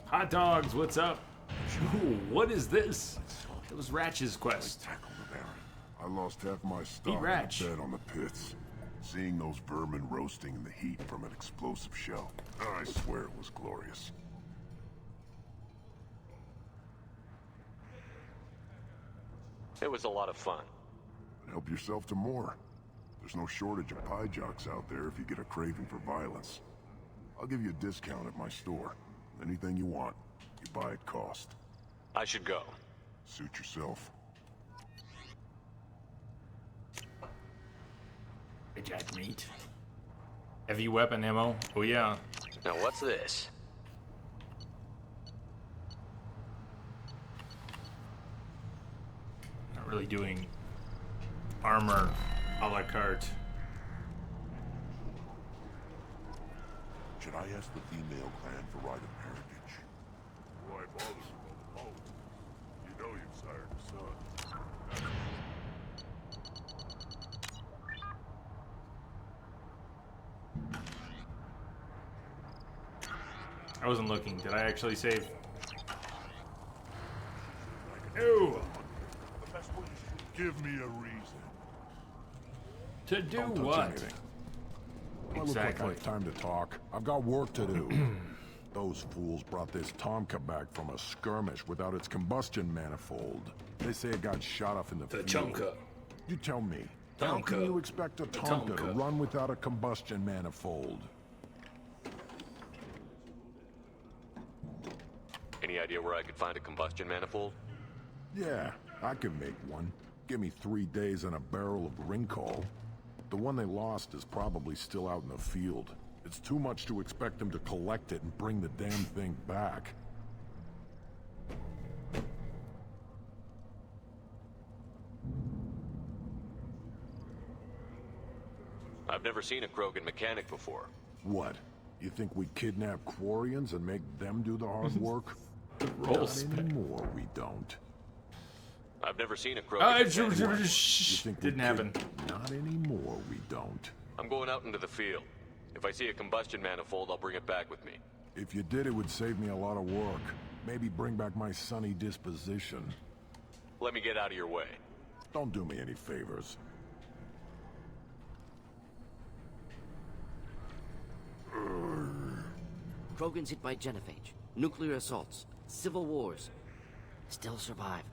Hot dogs, what's up? Ooh, what is this? It was Ratch's quest. Tackle the Baron. I lost half my Eat stock Ratch. bet on the pits. Seeing those vermin roasting in the heat from an explosive shell, I swear it was glorious. It was a lot of fun. Help yourself to more. There's no shortage of pie jocks out there if you get a craving for violence. I'll give you a discount at my store. Anything you want, you buy at cost. I should go. Suit yourself. Jack meat. Heavy weapon ammo. Oh yeah. Now what's this? Not really doing armor a la carte. Should I ask the female clan for right of parentage? Why bother about the pope? You know you've sired a son. I wasn't looking. Did I actually save? No. The best way is to give me a reason. To do Don't touch what? anything. I look Exactly. like I have time to talk. I've got work to do. Those fools brought this Tomka back from a skirmish without its combustion manifold. They say it got shot off in the field. Tomka. You tell me, how can Tomka. you expect a Tomka to Tomka. run without a combustion manifold? Any idea where I could find a combustion manifold? Yeah, I can make one. Give me 3 days and a barrel of Ringcall. The one they lost is probably still out in the field. It's too much to expect them to collect it and bring the damn thing back. I've never seen a Krogan mechanic before. What? You think we kidnap Quarians and make them do the hard work? Roll Not spec. anymore, we don't. I've never seen a Krogan mechanic. You Shh, think didn't we happen. Not anymore, we don't. I'm going out into the field. If I see a combustion manifold, I'll bring it back with me. If you did, it would save me a lot of work. Maybe bring back my sunny disposition. Let me get out of your way. Don't do me any favors. Krogans hit by genophage, nuclear assaults, civil wars. Still survive.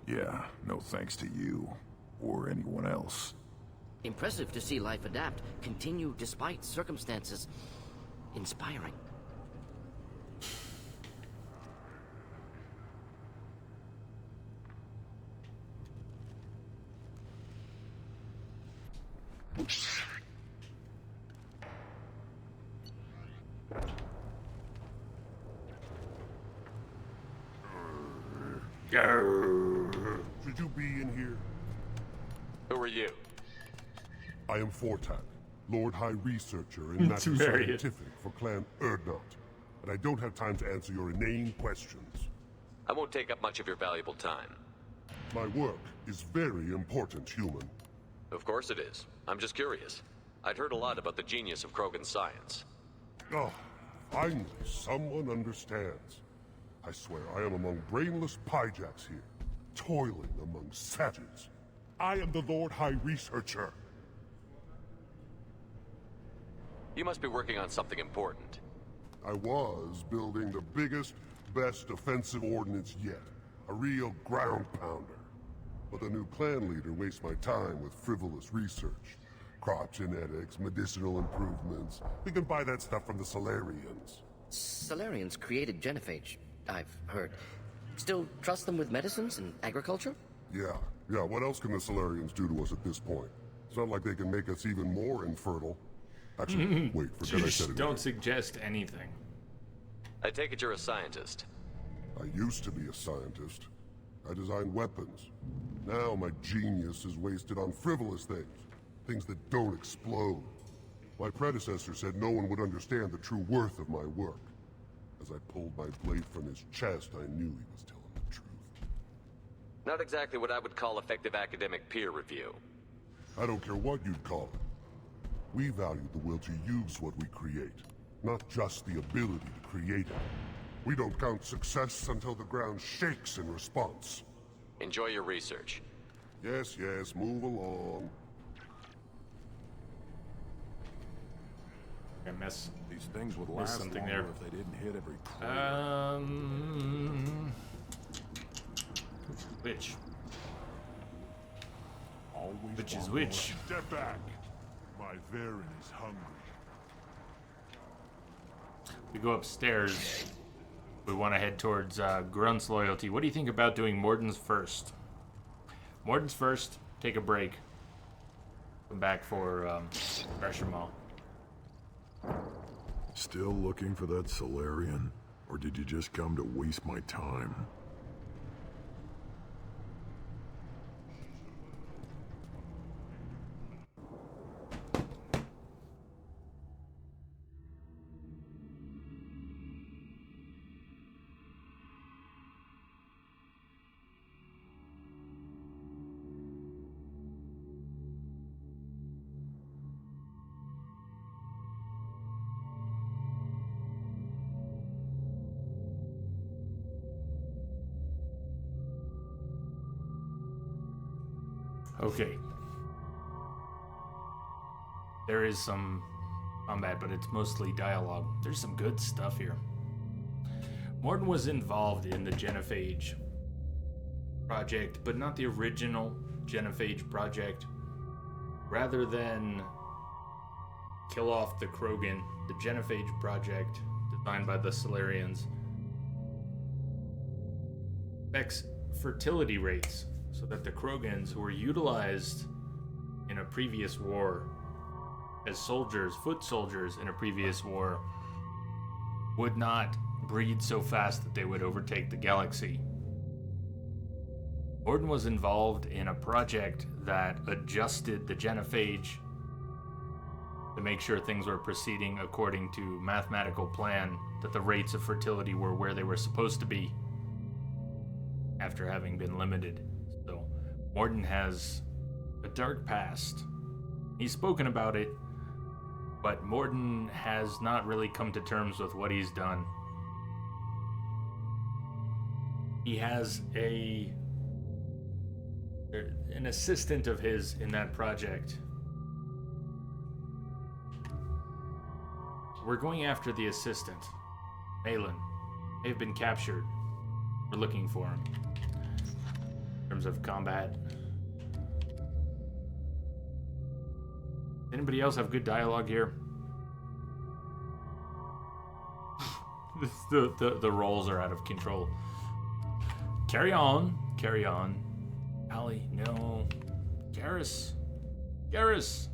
Yeah, no thanks to you. Or anyone else. Impressive to see life adapt, continue despite circumstances. Inspiring. Should you be in here? Who are you? I am Fortak, Lord High Researcher and Master Marry it. Scientific for Clan Erdnot, and I don't have time to answer your inane questions. I won't take up much of your valuable time. My work is very important, human. Of course it is. I'm just curious. I'd heard a lot about the genius of Krogan science. Oh, finally, someone understands. I swear I am among brainless pyjacks here, toiling among savages. I am the Lord High Researcher. You must be working on something important. I was building the biggest, best offensive ordnance yet. A real ground pounder. But the new clan leader wastes my time with frivolous research. Crop genetics, medicinal improvements. We can buy that stuff from the Solarians. Solarians created genophage, I've heard. Still trust them with medicines and agriculture? Yeah. What else can the Solarians do to us at this point? It's not like they can make us even more infertile. Actually, wait, forget I said it. Don't suggest anything. I take it you're a scientist. I used to be a scientist. I designed weapons. Now my genius is wasted on frivolous things. Things that don't explode. My predecessor said no one would understand the true worth of my work. As I pulled my blade from his chest, I knew he was telling the truth. Not exactly what I would call effective academic peer review. I don't care what you'd call it. We value the will to use what we create, not just the ability to create it. We don't count success until the ground shakes in response. Enjoy your research. Yes, move along. I miss. These things would There's last something longer there. if they didn't hit every Which? Always Which is want which? Step back. My Varen is hungry. We go upstairs. We want to head towards Grunt's loyalty. What do you think about doing Morden's first? Morden's first, take a break. Come back for Pressure Mall. Still looking for that Solarian? Or did you just come to waste my time? Okay. There is some combat, but it's mostly dialogue. There's some good stuff here. Morden was involved in the Genophage project, but not the original Genophage project. Rather than kill off the Krogan, the Genophage project, designed by the Solarians, affects fertility rates, so that the Krogans, who were utilized in a previous war as soldiers, foot soldiers in a previous war, would not breed so fast that they would overtake the galaxy. Morden was involved in a project that adjusted the Genophage to make sure things were proceeding according to mathematical plan, that the rates of fertility were where they were supposed to be after having been limited. So Morden has a dark past. He's spoken about it, but Morden has not really come to terms with what he's done. He has an assistant of his in that project. We're going after the assistant, Malin. They've been captured. We're looking for him. In terms of combat. Anybody else have good dialogue here? the roles are out of control. Carry on. Carry on. Allie, no. Garrus. Garrus.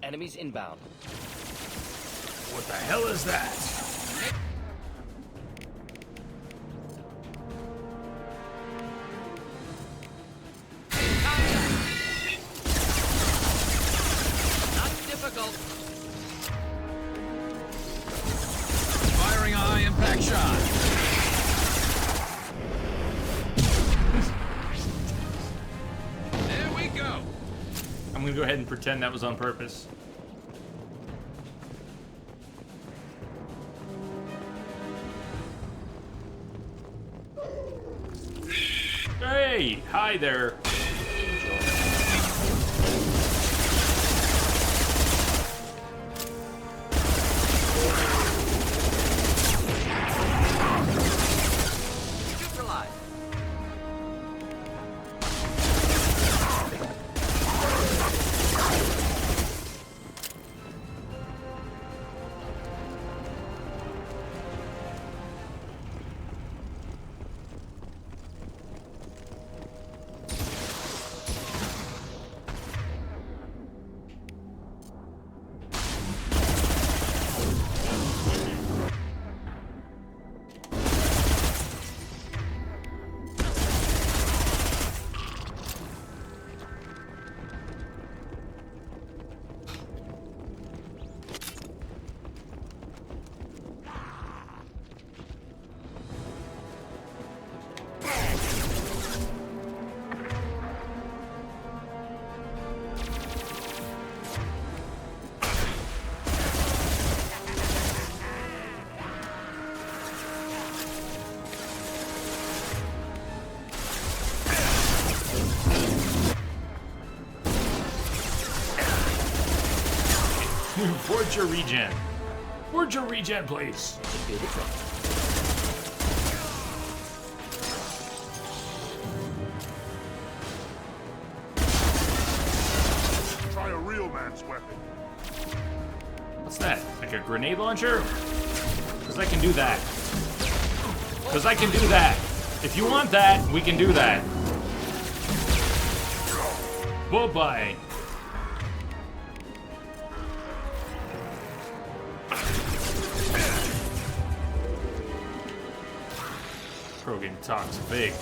Enemies inbound. What the hell is that? Not difficult. Firing a high impact shot. There we go. I'm gonna go ahead and pretend that was on purpose. Hey, hi there. Forge your regen. Forge your regen, please. Try a real man's weapon. What's that? Like a grenade launcher? Because I can do that. Because I can do that. If you want that, we can do that. Bye-bye. Krogan talks big.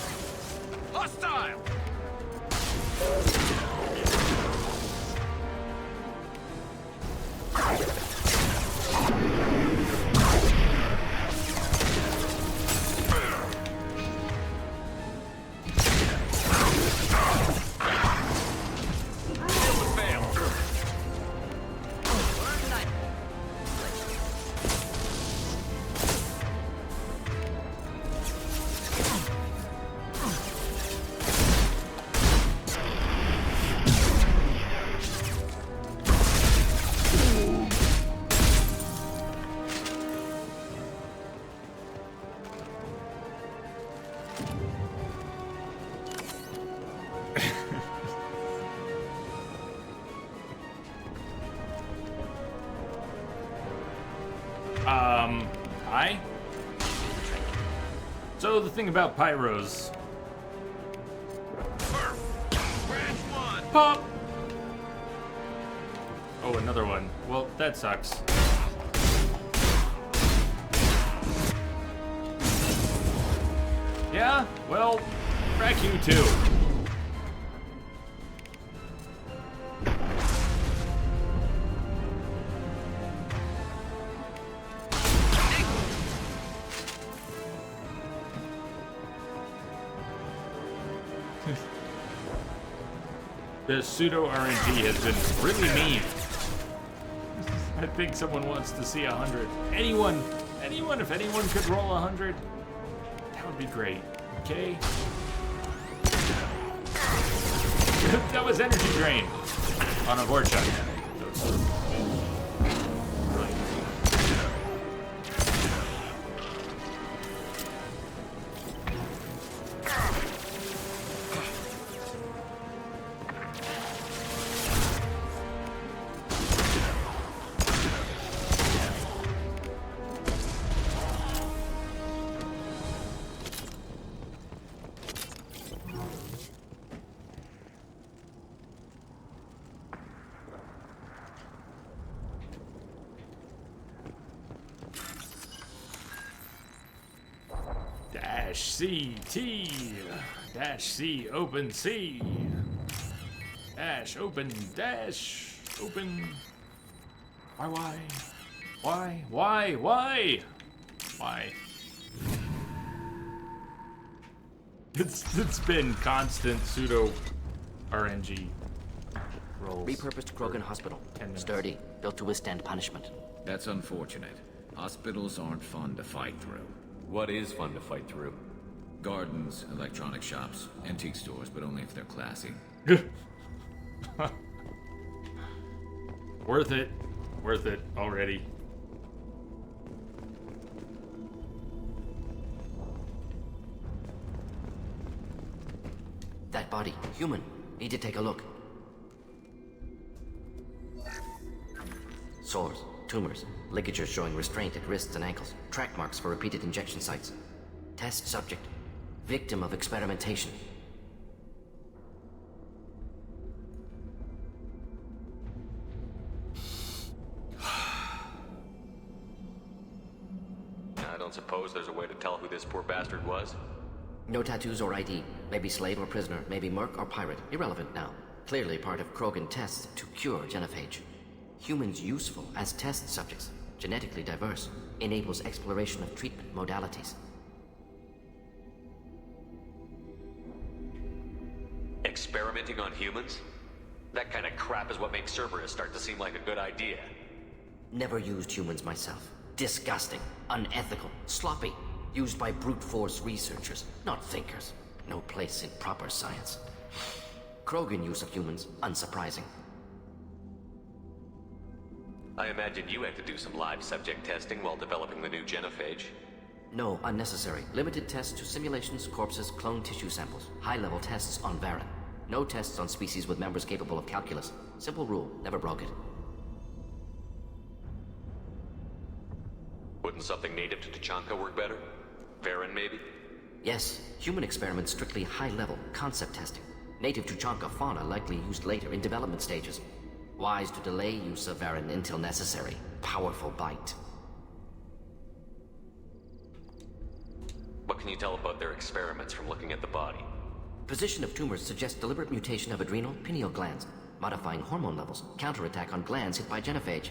Hostile! Hi? So the thing about pyros. Pop! Oh, another one. Well, that sucks. Yeah? Well, crack you too. The pseudo RNG has been really mean. I think someone wants to see 100. Anyone, if anyone could roll 100, that would be great. Okay? That was energy drain on a board shot. CT dash C open C dash open dash open. Why? It's been constant pseudo RNG rolls. Repurposed Krogan Hospital. Sturdy, built to withstand punishment. That's unfortunate. Hospitals aren't fun to fight through. What is fun to fight through? Gardens, electronic shops, antique stores, but only if they're classy. Worth it already. That body, human. Need to take a look. Sores, tumors, ligatures showing restraint at wrists and ankles, track marks for repeated injection sites. Test subject, victim of experimentation. I don't suppose there's a way to tell who this poor bastard was? No tattoos or ID. Maybe slave or prisoner, maybe merc or pirate. Irrelevant now. Clearly part of Krogan tests to cure genophage. Humans useful as test subjects. Genetically diverse. Enables exploration of treatment modalities. Experimenting on humans? That kind of crap is what makes Cerberus start to seem like a good idea. Never used humans myself. Disgusting, unethical, sloppy. Used by brute force researchers, not thinkers. No place in proper science. Krogan use of humans, unsurprising. I imagine you had to do some live subject testing while developing the new genophage. No, unnecessary. Limited tests to simulations, corpses, cloned tissue samples. High-level tests on Varen. No tests on species with members capable of calculus. Simple rule, never broke it. Wouldn't something native to Tuchanka work better? Varen, maybe? Yes, human experiments strictly high-level, concept testing. Native Tuchanka fauna likely used later in development stages. Wise to delay use of Varen until necessary. Powerful bite. What can you tell about their experiments from looking at the body? Position of tumors suggests deliberate mutation of adrenal, pineal glands, modifying hormone levels, counterattack on glands hit by genophage.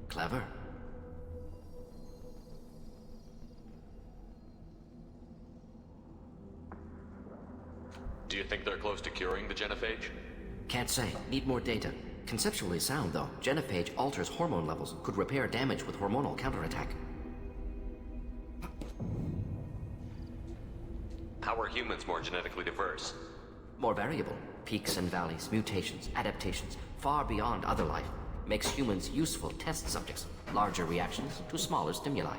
Clever. Do you think they're close to curing the genophage? Can't say. Need more data. Conceptually sound, though. Genophage alters hormone levels, could repair damage with hormonal counterattack. How are humans more genetically diverse? More variable. Peaks and valleys, mutations, adaptations, far beyond other life. Makes humans useful test subjects. Larger reactions to smaller stimuli.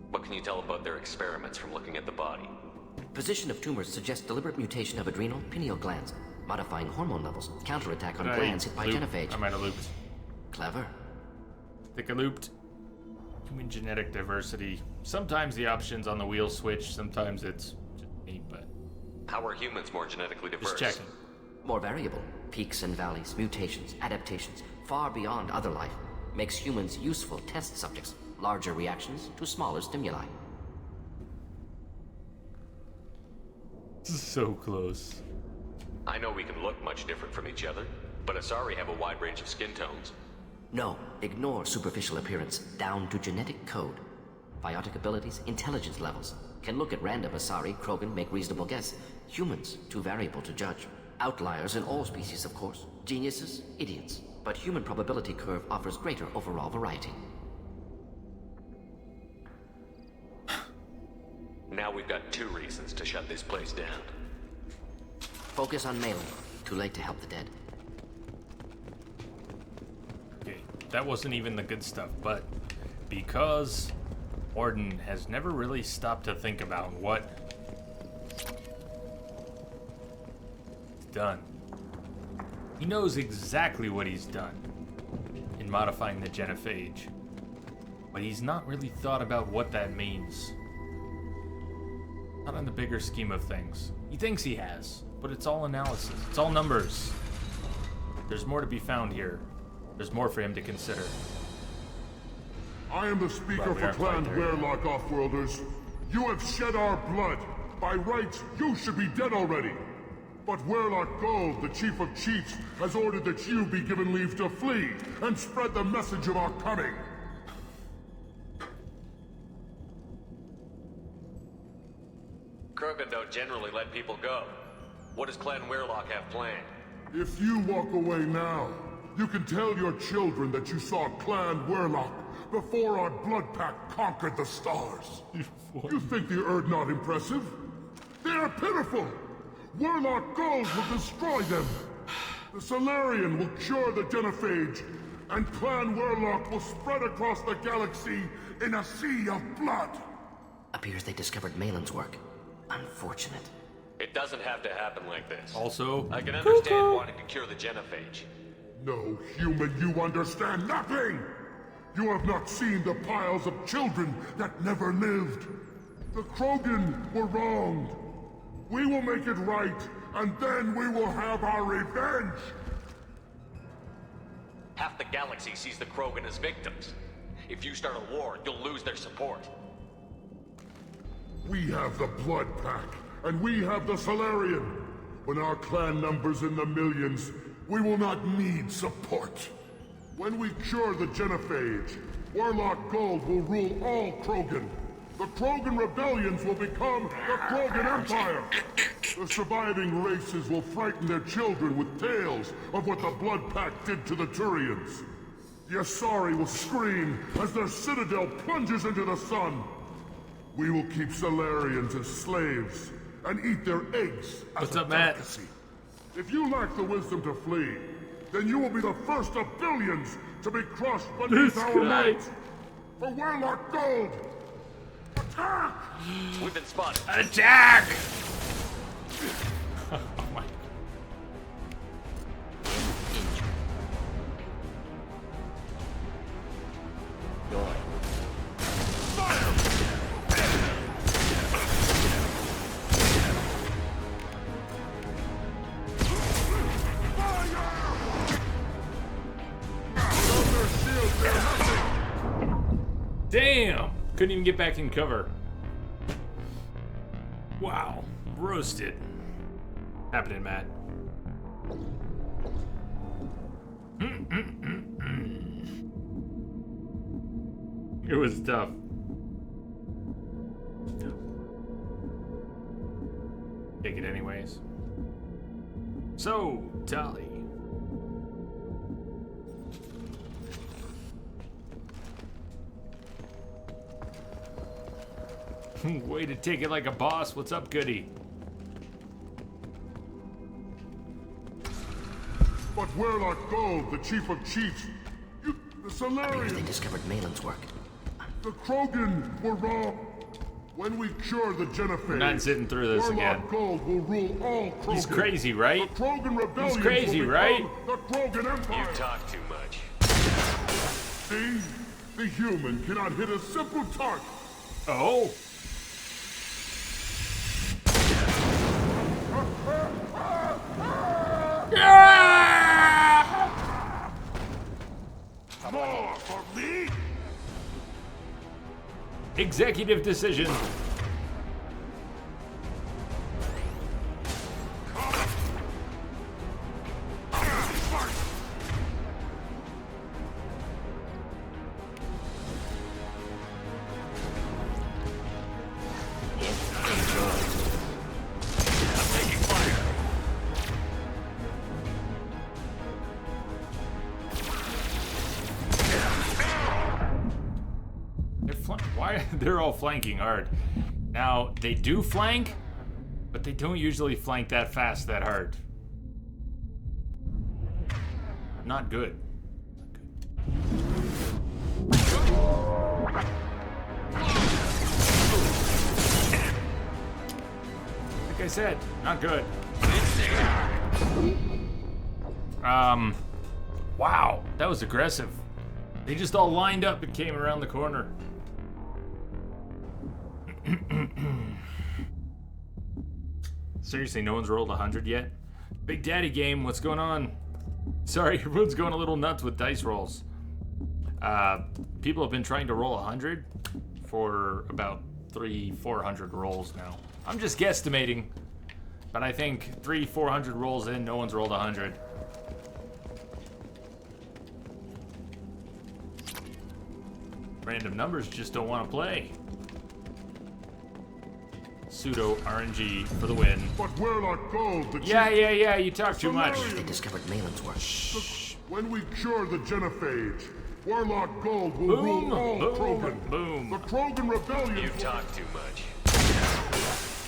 What can you tell about their experiments from looking at the body? Position of tumors suggests deliberate mutation of adrenal, pineal glands, modifying hormone levels, counterattack on glands hit by genophage. I might have looped. Clever. I think I looped. Human genetic diversity. Sometimes the options on the wheel switch, sometimes it's just me, but... How are humans more genetically diverse? Just checking. More variable. Peaks and valleys, mutations, adaptations, far beyond other life. Makes humans useful test subjects. Larger reactions to smaller stimuli. So close. I know we can look much different from each other, but Asari have a wide range of skin tones. No, ignore superficial appearance, down to genetic code. Biotic abilities, intelligence levels. Can look at random Asari, Krogan, make reasonable guess. Humans, too variable to judge. Outliers in all species, of course. Geniuses, idiots. But human probability curve offers greater overall variety. Now we've got 2 reasons to shut this place down. Focus on Malin. Too late to help the dead. Okay, that wasn't even the good stuff, but because Orden has never really stopped to think about what he's done. He knows exactly what he's done in modifying the genophage, but he's not really thought about what that means. Not in the bigger scheme of things. He thinks he has, but it's all analysis. It's all numbers. There's more to be found here. There's more for him to consider. I am the speaker for Clan Weyrloc, Offworlders. You have shed our blood. By rights, you should be dead already. But Weyrloc Gold, the Chief of Chiefs, has ordered that you be given leave to flee and spread the message of our coming. Krogan don't generally let people go. What does Clan Weyrloc have planned? If you walk away now, you can tell your children that you saw Clan Weyrloc before our blood pact conquered the stars. You think the Erd not impressive? They are pitiful! Weyrloc Gold will destroy them! The Solarian will cure the genophage, and Clan Weyrloc will spread across the galaxy in a sea of blood! Appears they discovered Malin's work. Unfortunate. It doesn't have to happen like this. Also, I can understand wanting to cure the genophage. No, human, you understand nothing! You have not seen the piles of children that never lived. The Krogan were wronged. We will make it right, and then we will have our revenge! Half the galaxy sees the Krogan as victims. If you start a war, you'll lose their support. We have the Blood Pack, and we have the Solarian. When our clan numbers in the millions, we will not need support. When we cure the genophage, Weyrloc Gold will rule all Krogan. The Krogan rebellions will become the Krogan Empire. The surviving races will frighten their children with tales of what the Blood Pact did to the Turians. The Asari will scream as their citadel plunges into the sun. We will keep Solarians as slaves and eat their eggs as What's a up, Matt? delicacy. If you lack the wisdom to flee, then you will be the first of billions to be crushed beneath our might. For Warlock Gold! Attack! We've been spotted. Attack! Oh my. Damn! Couldn't even get back in cover. Wow. Roasted. Happening, Matt. It was tough. Take it anyways. So, Tali. Way to take it like a boss. What's up, Goody? But Warlock Gold, the chief of chiefs, the Because Solarian, they discovered Malin's work. the Krogan were wrong. When we cure the Genophage, We're not sitting through this Warlock again. Gold will rule all Krogan. He's crazy, right? The Krogan rebellion He's crazy, will right? become the Krogan Empire. You talk too much. See? The human cannot hit a simple target. Oh. More for me? Executive decision. Why? They're all flanking hard. Now, they do flank, but they don't usually flank that fast, that hard. Not good. Like I said, not good. Wow, that was aggressive. They just all lined up and came around the corner. Seriously, no one's rolled 100 yet? Big Daddy game, what's going on? Sorry, everyone's going a little nuts with dice rolls. People have been trying to roll 100 for about 300-400 rolls now. I'm just guesstimating, but I think 300-400 rolls in, no one's rolled 100. Random numbers just don't want to play. Pseudo RNG for the win. But Warlock Gold, the Yeah, you talk too much. They discovered Malin's work. When we cure the Genophage, Warlock Gold will Boom, rule all boom, Krogan. boom. The Krogan rebellion. You talk too much.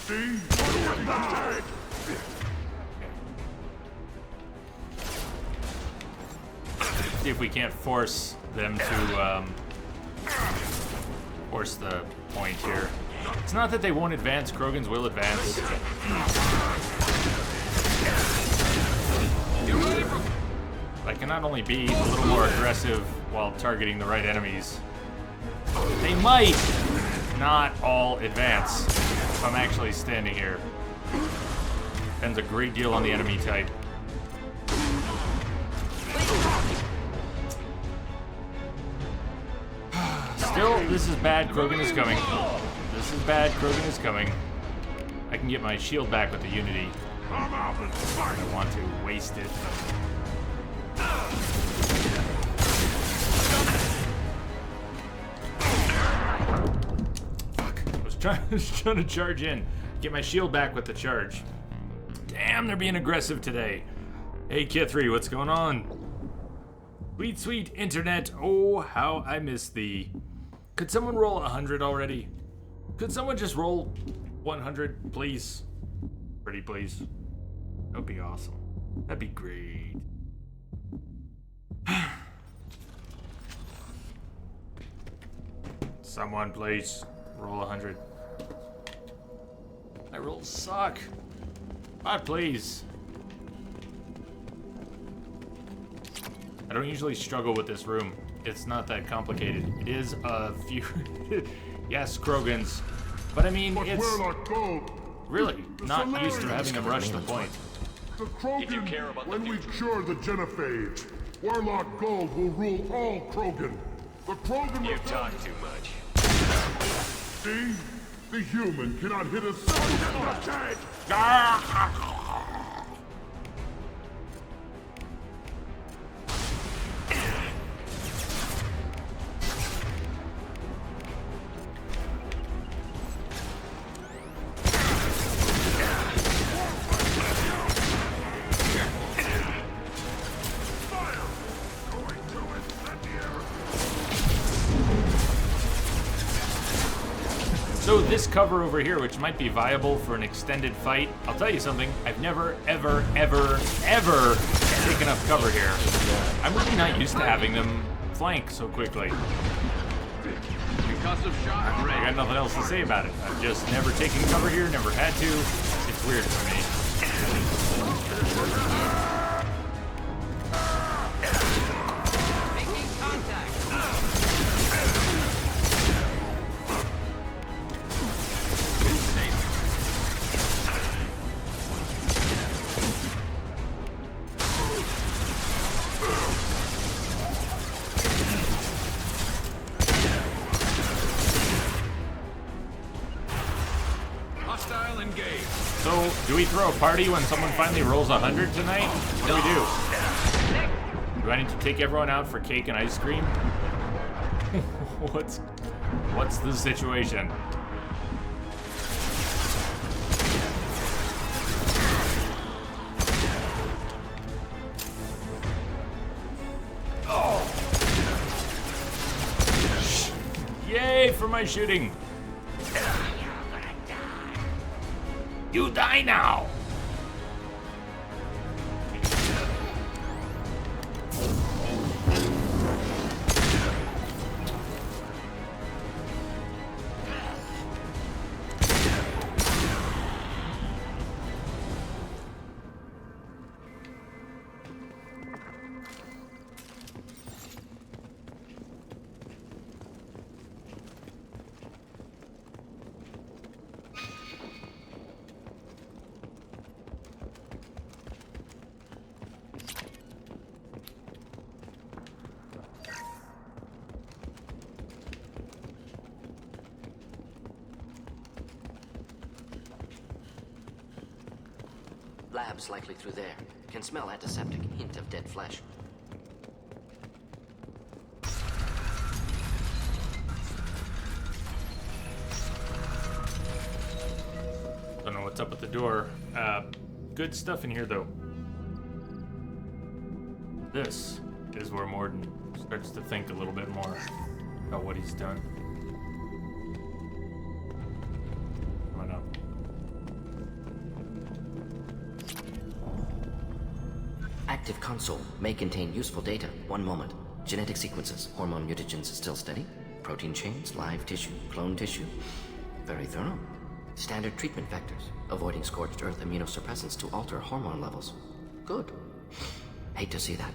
See? See if we can't force them to force the point here. It's not that they won't advance, Krogans will advance. I can not only be a little more aggressive while targeting the right enemies, they might not all advance if I'm actually standing here. Depends a great deal on the enemy type. Still, this is bad. Krogan is coming. This is bad. Krogan is coming. I can get my shield back with the Unity. I don't want to waste it. Fuck. I was trying to charge in. Get my shield back with the charge. Damn, they're being aggressive today. Hey, Kithri, what's going on? Sweet, sweet internet. Oh, how I miss thee. Could someone roll 100 already? Could someone just roll 100, please? Pretty please. That would be awesome. That'd be great. Someone please roll 100. My rolls suck. Bot, please. I don't usually struggle with this room. It's not that complicated. It is a few... yes, Krogans. But I mean, it's... really not used to having them rush the point. The Krogan, when we cure the Genophage, Warlock Gold will rule all Krogan. The Krogan... You talk too much. See? The human cannot hit a single attack! So this cover over here, which might be viable for an extended fight, I'll tell you something, I've never, ever, ever, ever taken up cover here. I'm really not used to having them flank so quickly. Concussive shock. I got nothing else to say about it. I've just never taken cover here, never had to. It's weird for me. So, do we throw a party when someone finally rolls 100 tonight? What do we do? Do I need to take everyone out for cake and ice cream? What's the situation? Oh! Yay for my shooting! You die now! Labs likely through there. Can smell antiseptic, hint of dead flesh. Don't know what's up with the door. Good stuff in here, though. This is where Mordin starts to think a little bit more about what he's done. Coming up. Active console may contain useful data. One moment. Genetic sequences, hormone mutagens still steady. Protein chains, live tissue, clone tissue. Very thorough. Standard treatment vectors, avoiding scorched earth immunosuppressants to alter hormone levels. Good. Hate to see that.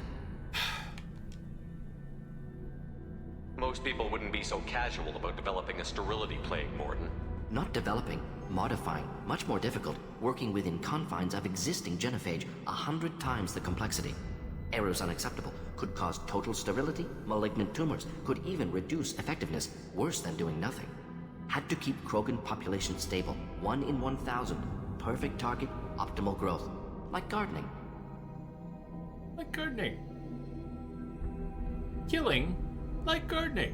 Most people wouldn't be so casual about developing a sterility plague, Mordin. Not developing, modifying, much more difficult, working within confines of existing genophage, 100 times the complexity. Errors unacceptable, could cause total sterility, malignant tumors, could even reduce effectiveness, worse than doing nothing. Had to keep Krogan population stable, 1 in 1,000, perfect target, optimal growth. Like gardening. Like gardening. Killing, like gardening.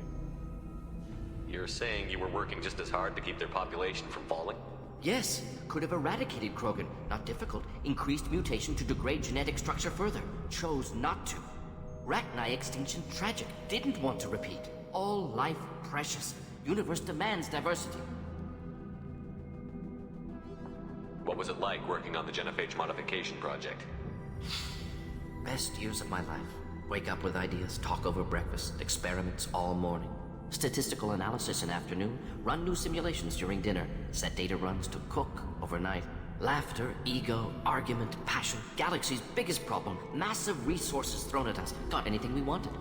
You're saying you were working just as hard to keep their population from falling? Yes, could have eradicated Krogan. Not difficult. Increased mutation to degrade genetic structure further. Chose not to. Rachni extinction tragic. Didn't want to repeat. All life precious. Universe demands diversity. What was it like working on the Genophage modification project? Best years of my life. Wake up with ideas, talk over breakfast, experiments all morning. Statistical analysis in afternoon, run new simulations during dinner, set data runs to cook overnight. Laughter, ego, argument, passion, galaxy's biggest problem, massive resources thrown at us. Got anything we wanted.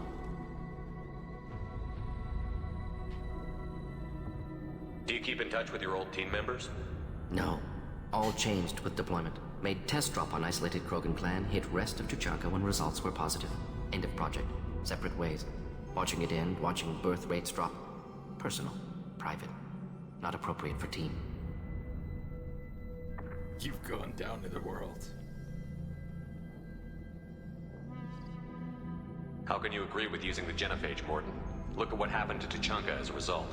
Do you keep in touch with your old team members? No. All changed with deployment. Made test drop on isolated Krogan clan, hit rest of Tuchanka when results were positive. End of project. Separate ways. Watching it end, watching birth rates drop. Personal. Private. Not appropriate for team. You've gone down to the world. How can you agree with using the genophage, Morton? Look at what happened to Tuchanka as a result.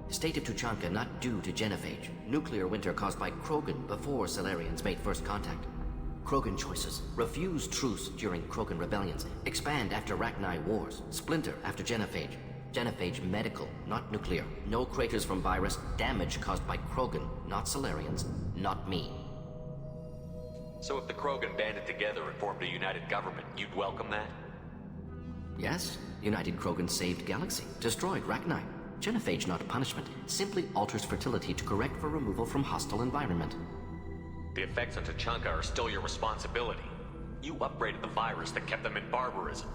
State of Tuchanka not due to genophage. Nuclear winter caused by Krogan before Salarians made first contact. Krogan choices. Refuse truce during Krogan rebellions. Expand after Rachni wars. Splinter after genophage. Genophage medical, not nuclear. No craters from virus. Damage caused by Krogan, not Salarians, not me. So if the Krogan banded together and formed a united government, you'd welcome that? Yes. United Krogan saved Galaxy. Destroyed Rachni. Genophage not punishment. Simply alters fertility to correct for removal from hostile environment. The effects on Tuchanka are still your responsibility. You upgraded the virus that kept them in barbarism.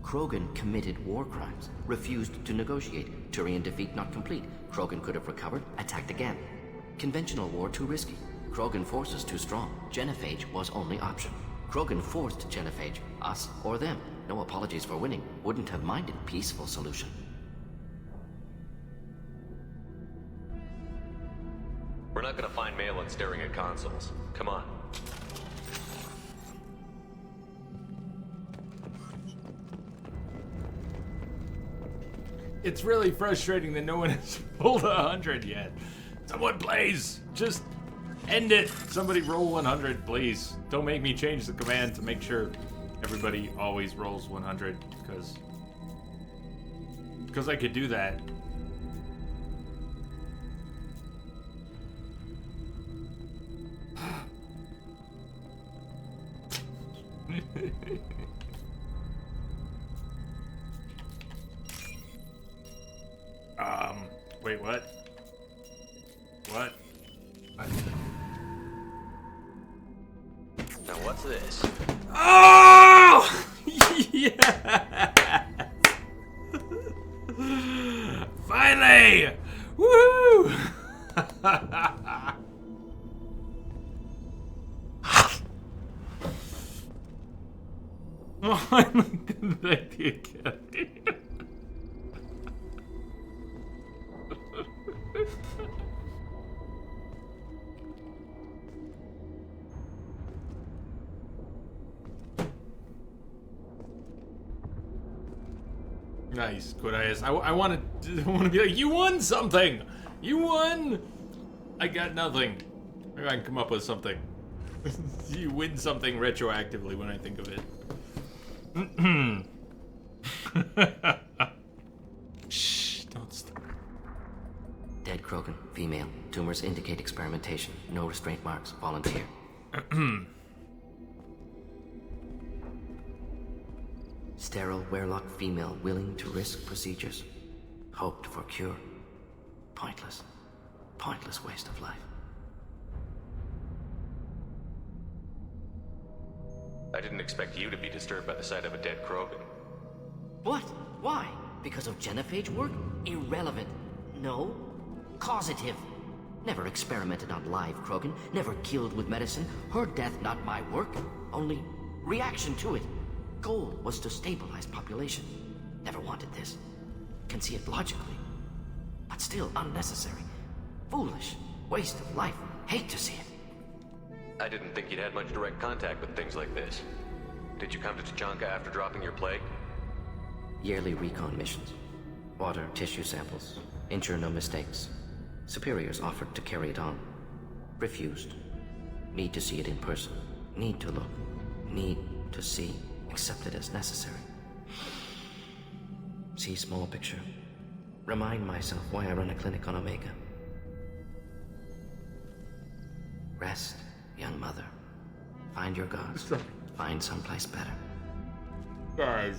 Krogan committed war crimes. Refused to negotiate. Turian defeat not complete. Krogan could have recovered, attacked again. Conventional war too risky. Krogan forces too strong. Genophage was only option. Krogan forced genophage. Us or them. No apologies for winning. Wouldn't have minded peaceful solution. We're not gonna find Malin staring at consoles. Come on. It's really frustrating that no one has pulled 100 yet. Someone please, just end it. Somebody roll 100, please. Don't make me change the command to make sure everybody always rolls 100, because I could do that. Wait, what? What? Now what's this? Oh! Yes! Finally! Woo! Oh, thank you, Kelly. Nice, good eyes. I want to be like, you won something. You won. I got nothing. Maybe I can come up with something. You win something retroactively when I think of it. Shh, don't stop. Dead Krogan, female. Tumors indicate experimentation. No restraint marks. Volunteer. Sterile Werelock female willing to risk procedures. Hoped for cure. Pointless. Pointless waste of life. I didn't expect you to be disturbed by the sight of a dead Krogan. What? Why? Because of genophage work? Irrelevant. No. Causative. Never experimented on live Krogan. Never killed with medicine. Her death not my work. Only reaction to it. Goal was to stabilize population. Never wanted this. Can see it logically. But still unnecessary. Foolish. Waste of life. Hate to see it. I didn't think you'd had much direct contact with things like this. Did you come to Tuchanka after dropping your plague? Yearly recon missions. Water, tissue samples. Ensure no mistakes. Superiors offered to carry it on. Refused. Need to see it in person. Need to look. Need to see. Accept it as necessary. See small picture. Remind myself why I run a clinic on Omega. Rest, young mother. Find your gods. find someplace better. Guys,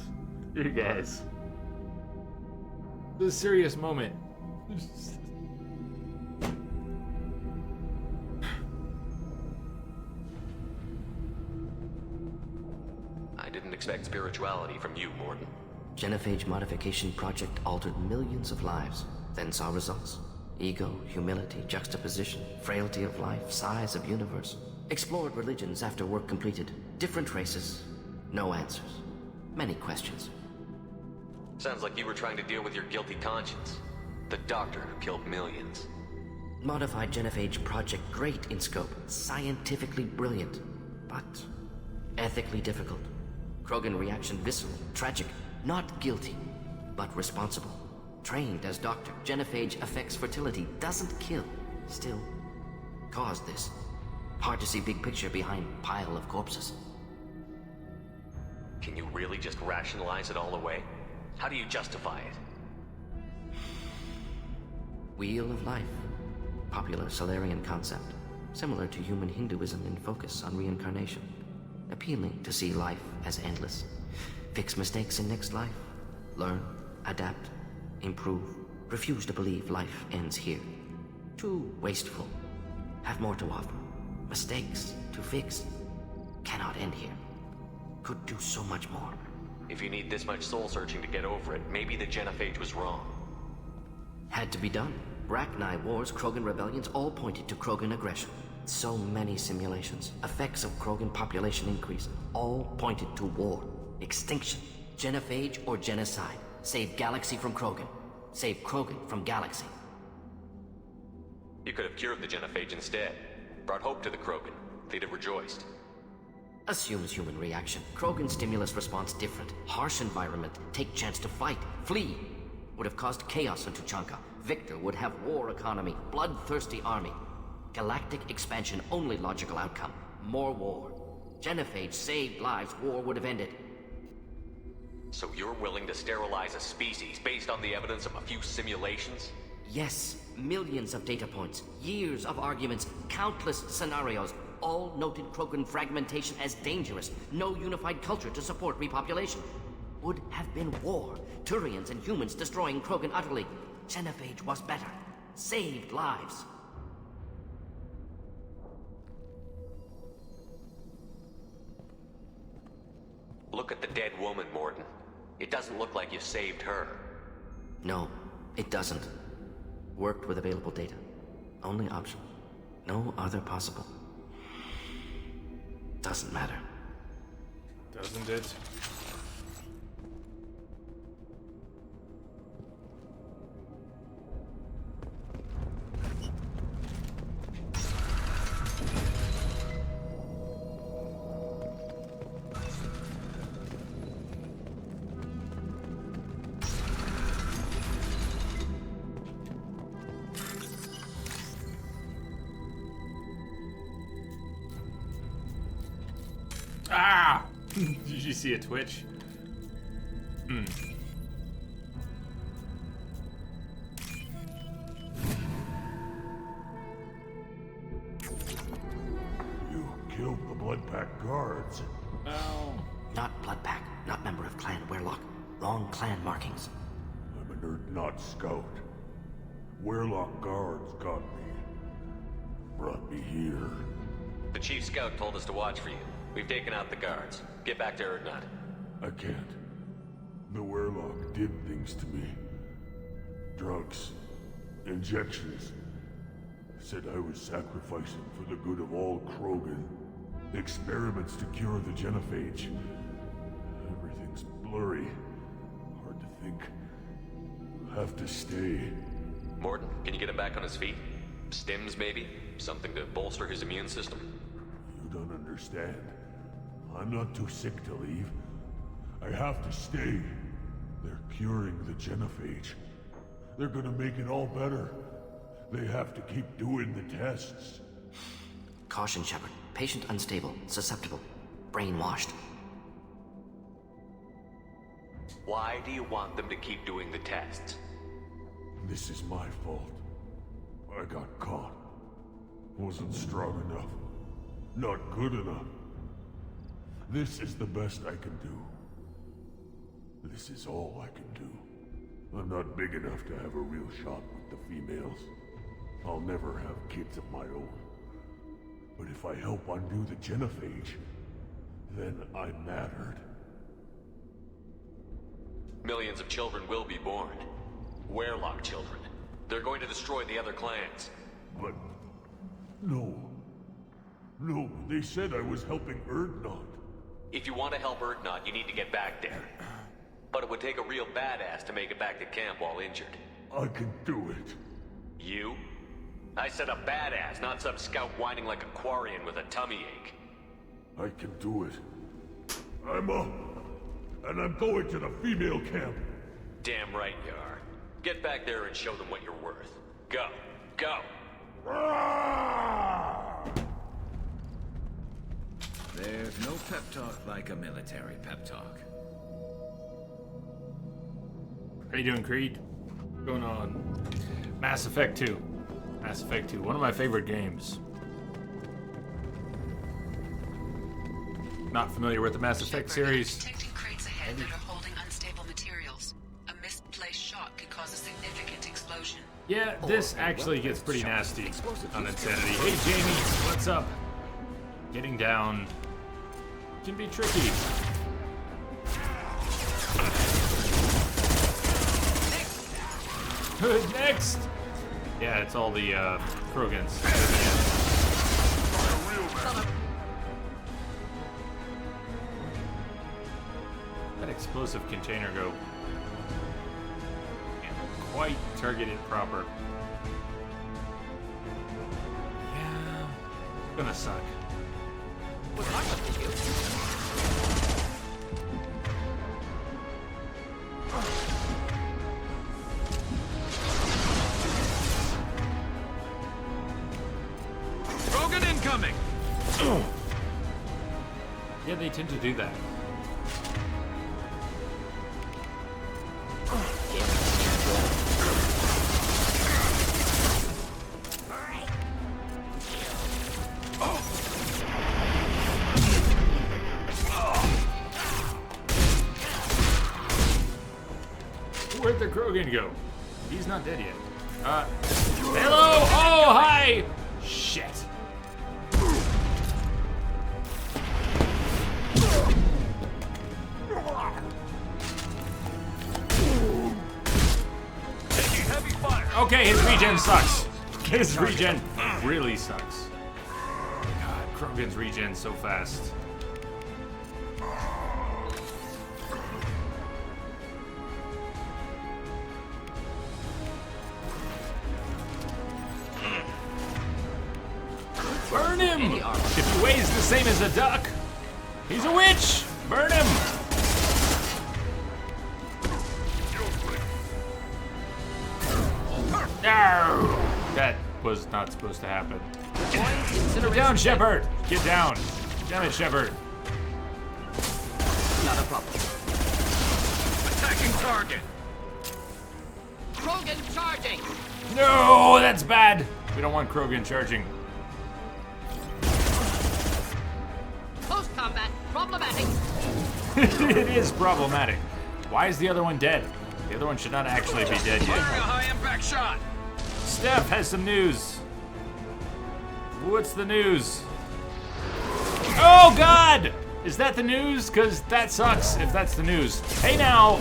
you guys. This is a serious moment. I didn't expect spirituality from you, Mordin. Genophage modification project altered millions of lives, then saw results. Ego, humility, juxtaposition, frailty of life, size of universe. Explored religions after work completed. Different races. No answers. Many questions. Sounds like you were trying to deal with your guilty conscience. The doctor who killed millions. Modified genophage project great in scope. Scientifically brilliant. But ethically difficult. Krogan reaction visceral, tragic. Not guilty, but responsible. Trained as doctor, genophage affects fertility, doesn't kill. Still, caused this. Hard to see big picture behind pile of corpses. Can you really just rationalize it all away? How do you justify it? Wheel of Life. Popular Solarian concept. Similar to human Hinduism in focus on reincarnation. Appealing to see life as endless. Fix mistakes in next life. Learn, adapt, improve. Refuse to believe life ends here. Too wasteful. Have more to offer. Mistakes to fix. Cannot end here. Could do so much more. If you need this much soul searching to get over it, maybe the genophage was wrong. Had to be done. Rachni wars, Krogan rebellions, all pointed to Krogan aggression. So many simulations. Effects of Krogan population increase. All pointed to war. Extinction. Genophage or genocide. Save galaxy from Krogan. Save Krogan from galaxy. You could have cured the genophage instead. Brought hope to the Krogan. They'd have rejoiced. Assumes human reaction. Krogan stimulus response different. Harsh environment. Take chance to fight. Flee. Would have caused chaos on Tuchanka. Victor would have war economy. Bloodthirsty army. Galactic expansion only logical outcome. More war. Genophage saved lives. War would have ended. So you're willing to sterilize a species based on the evidence of a few simulations? Yes. Millions of data points. Years of arguments. Countless scenarios. All noted Krogan fragmentation as dangerous. No unified culture to support repopulation. Would have been war. Turians and humans destroying Krogan utterly. Genophage was better. Saved lives. Look at the dead woman, Mordin. It doesn't look like you saved her. No, it doesn't. Worked with available data. Only option. No other possible. Doesn't matter. Doesn't it? Ah! Did you see a twitch? Hmm. You killed the Bloodpack guards. Oh. Not Bloodpack, not member of Clan Werlock. Wrong clan markings. I'm an Urdnot scout. Werlock guards got me. Brought me here. The chief scout told us to watch for you. We've taken out the guards. Get back to Urdnot. I can't. The Werlock did things to me. Drugs. Injections. Said I was sacrificing for the good of all Krogan. Experiments to cure the genophage. Everything's blurry. Hard to think. Have to stay. Mordin, can you get him back on his feet? Stims, maybe? Something to bolster his immune system? You don't understand. I'm not too sick to leave. I have to stay. They're curing the genophage. They're gonna make it all better. They have to keep doing the tests. Caution, Shepard. Patient unstable, susceptible, brainwashed. Why do you want them to keep doing the tests? This is my fault. I got caught. Wasn't strong enough. Not good enough. This is the best I can do. This is all I can do. I'm not big enough to have a real shot with the females. I'll never have kids of my own. But if I help undo the genophage, then I mattered. Millions of children will be born. Werelock children. They're going to destroy the other clans. But... no. No, they said I was helping Urdnot. If you want to help Urdnot, you need to get back there. But it would take a real badass to make it back to camp while injured. I can do it. You? I said a badass, not some scout whining like a Quarian with a tummy ache. I can do it. I'm up. And I'm going to the female camp. Damn right you are. Get back there and show them what you're worth. Go. Go. There's no pep talk like a military pep talk. How you doing, Creed? What's going on? Mass Effect 2. Mass Effect 2, one of my favorite games. Not familiar with the Mass Effect series. Detecting crates ahead that are holding unstable materials. A misplaced shot could cause a significant explosion. Yeah, this actually gets pretty nasty on Insanity. Hey, Jamie, what's up? Getting down can be tricky. Next! Yeah, it's all the Krogans. That explosive container go? Can't quite target it proper. Yeah, it's gonna suck. What's wrong with you? Krogan incoming! Yeah, they tend to do that. Where'd the Krogan go? He's not dead yet. Hello! Oh, hi! Shit. Heavy fire. Okay, his regen sucks. His regen really sucks. God, Krogan's regen so fast. Burn him! If he weighs the same as a duck, he's a witch! Burn him! No! That was not supposed to happen. Get down, Shepard! Get down! Damn it, Shepard. Not a problem. Attacking target. Krogan charging! No, that's bad! We don't want Krogan charging. Close combat, problematic. It is problematic. Why is the other one dead? The other one should not actually be dead Firing a yet. high impact shot. Steph has some news. What's the news? Oh God! Is that the news? Cause that sucks if that's the news. Hey now!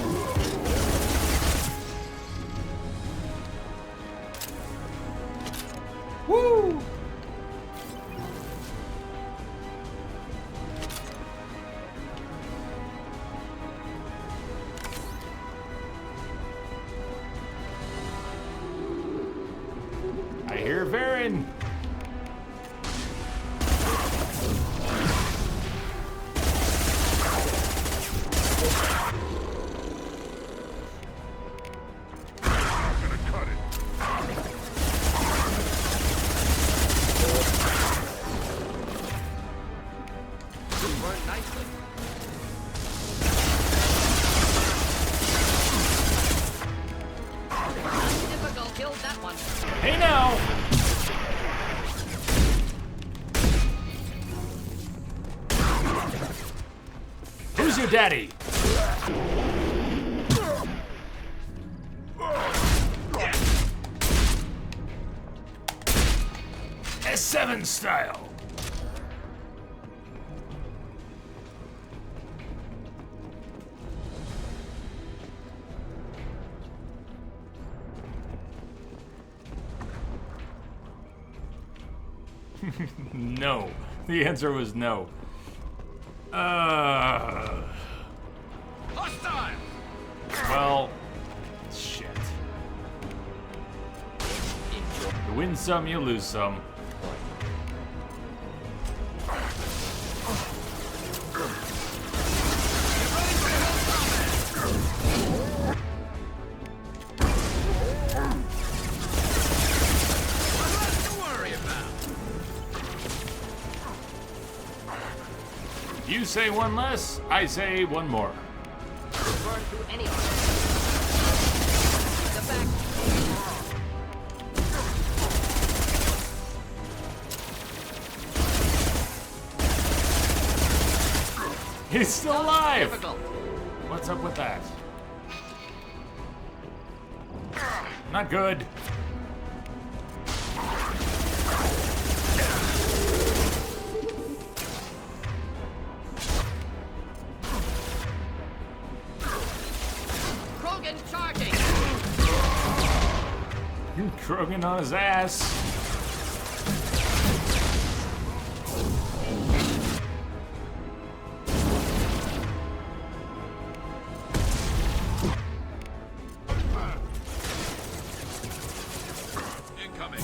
Woo! I hear Varen. Burned nicely. Difficult, killed that one. Hey now! daddy! S7 style! No. The answer was no. Hostile! Well, shit. You win some, you lose some. You say one less, I say one more. Burn through any armor. The back. He's still alive! Difficult. What's up with that? Not good. Krogan charging! Krogan on his ass. Incoming.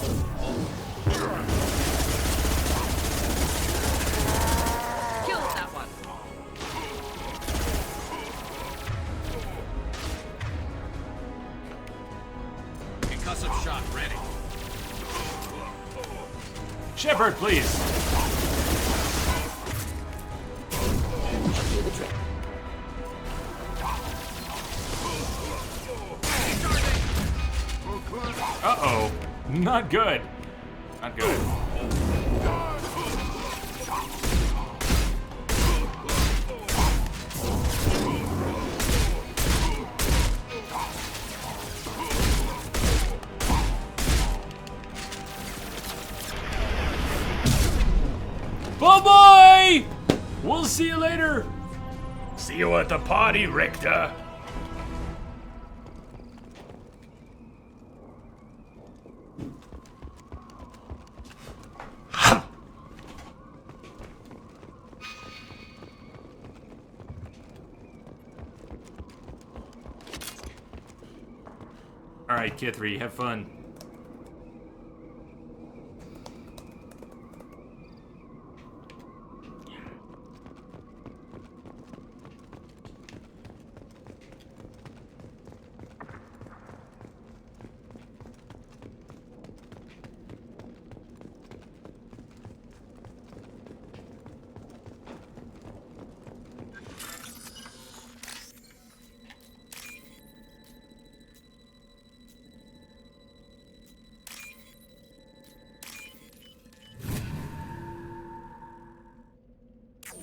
Killed that one. Concussive shot ready. Shepard, please. Do the trick. Uh-oh. Not good. Not good. Bye-bye! We'll see you later. See you at the party, Richter. All right, Kithri, have fun.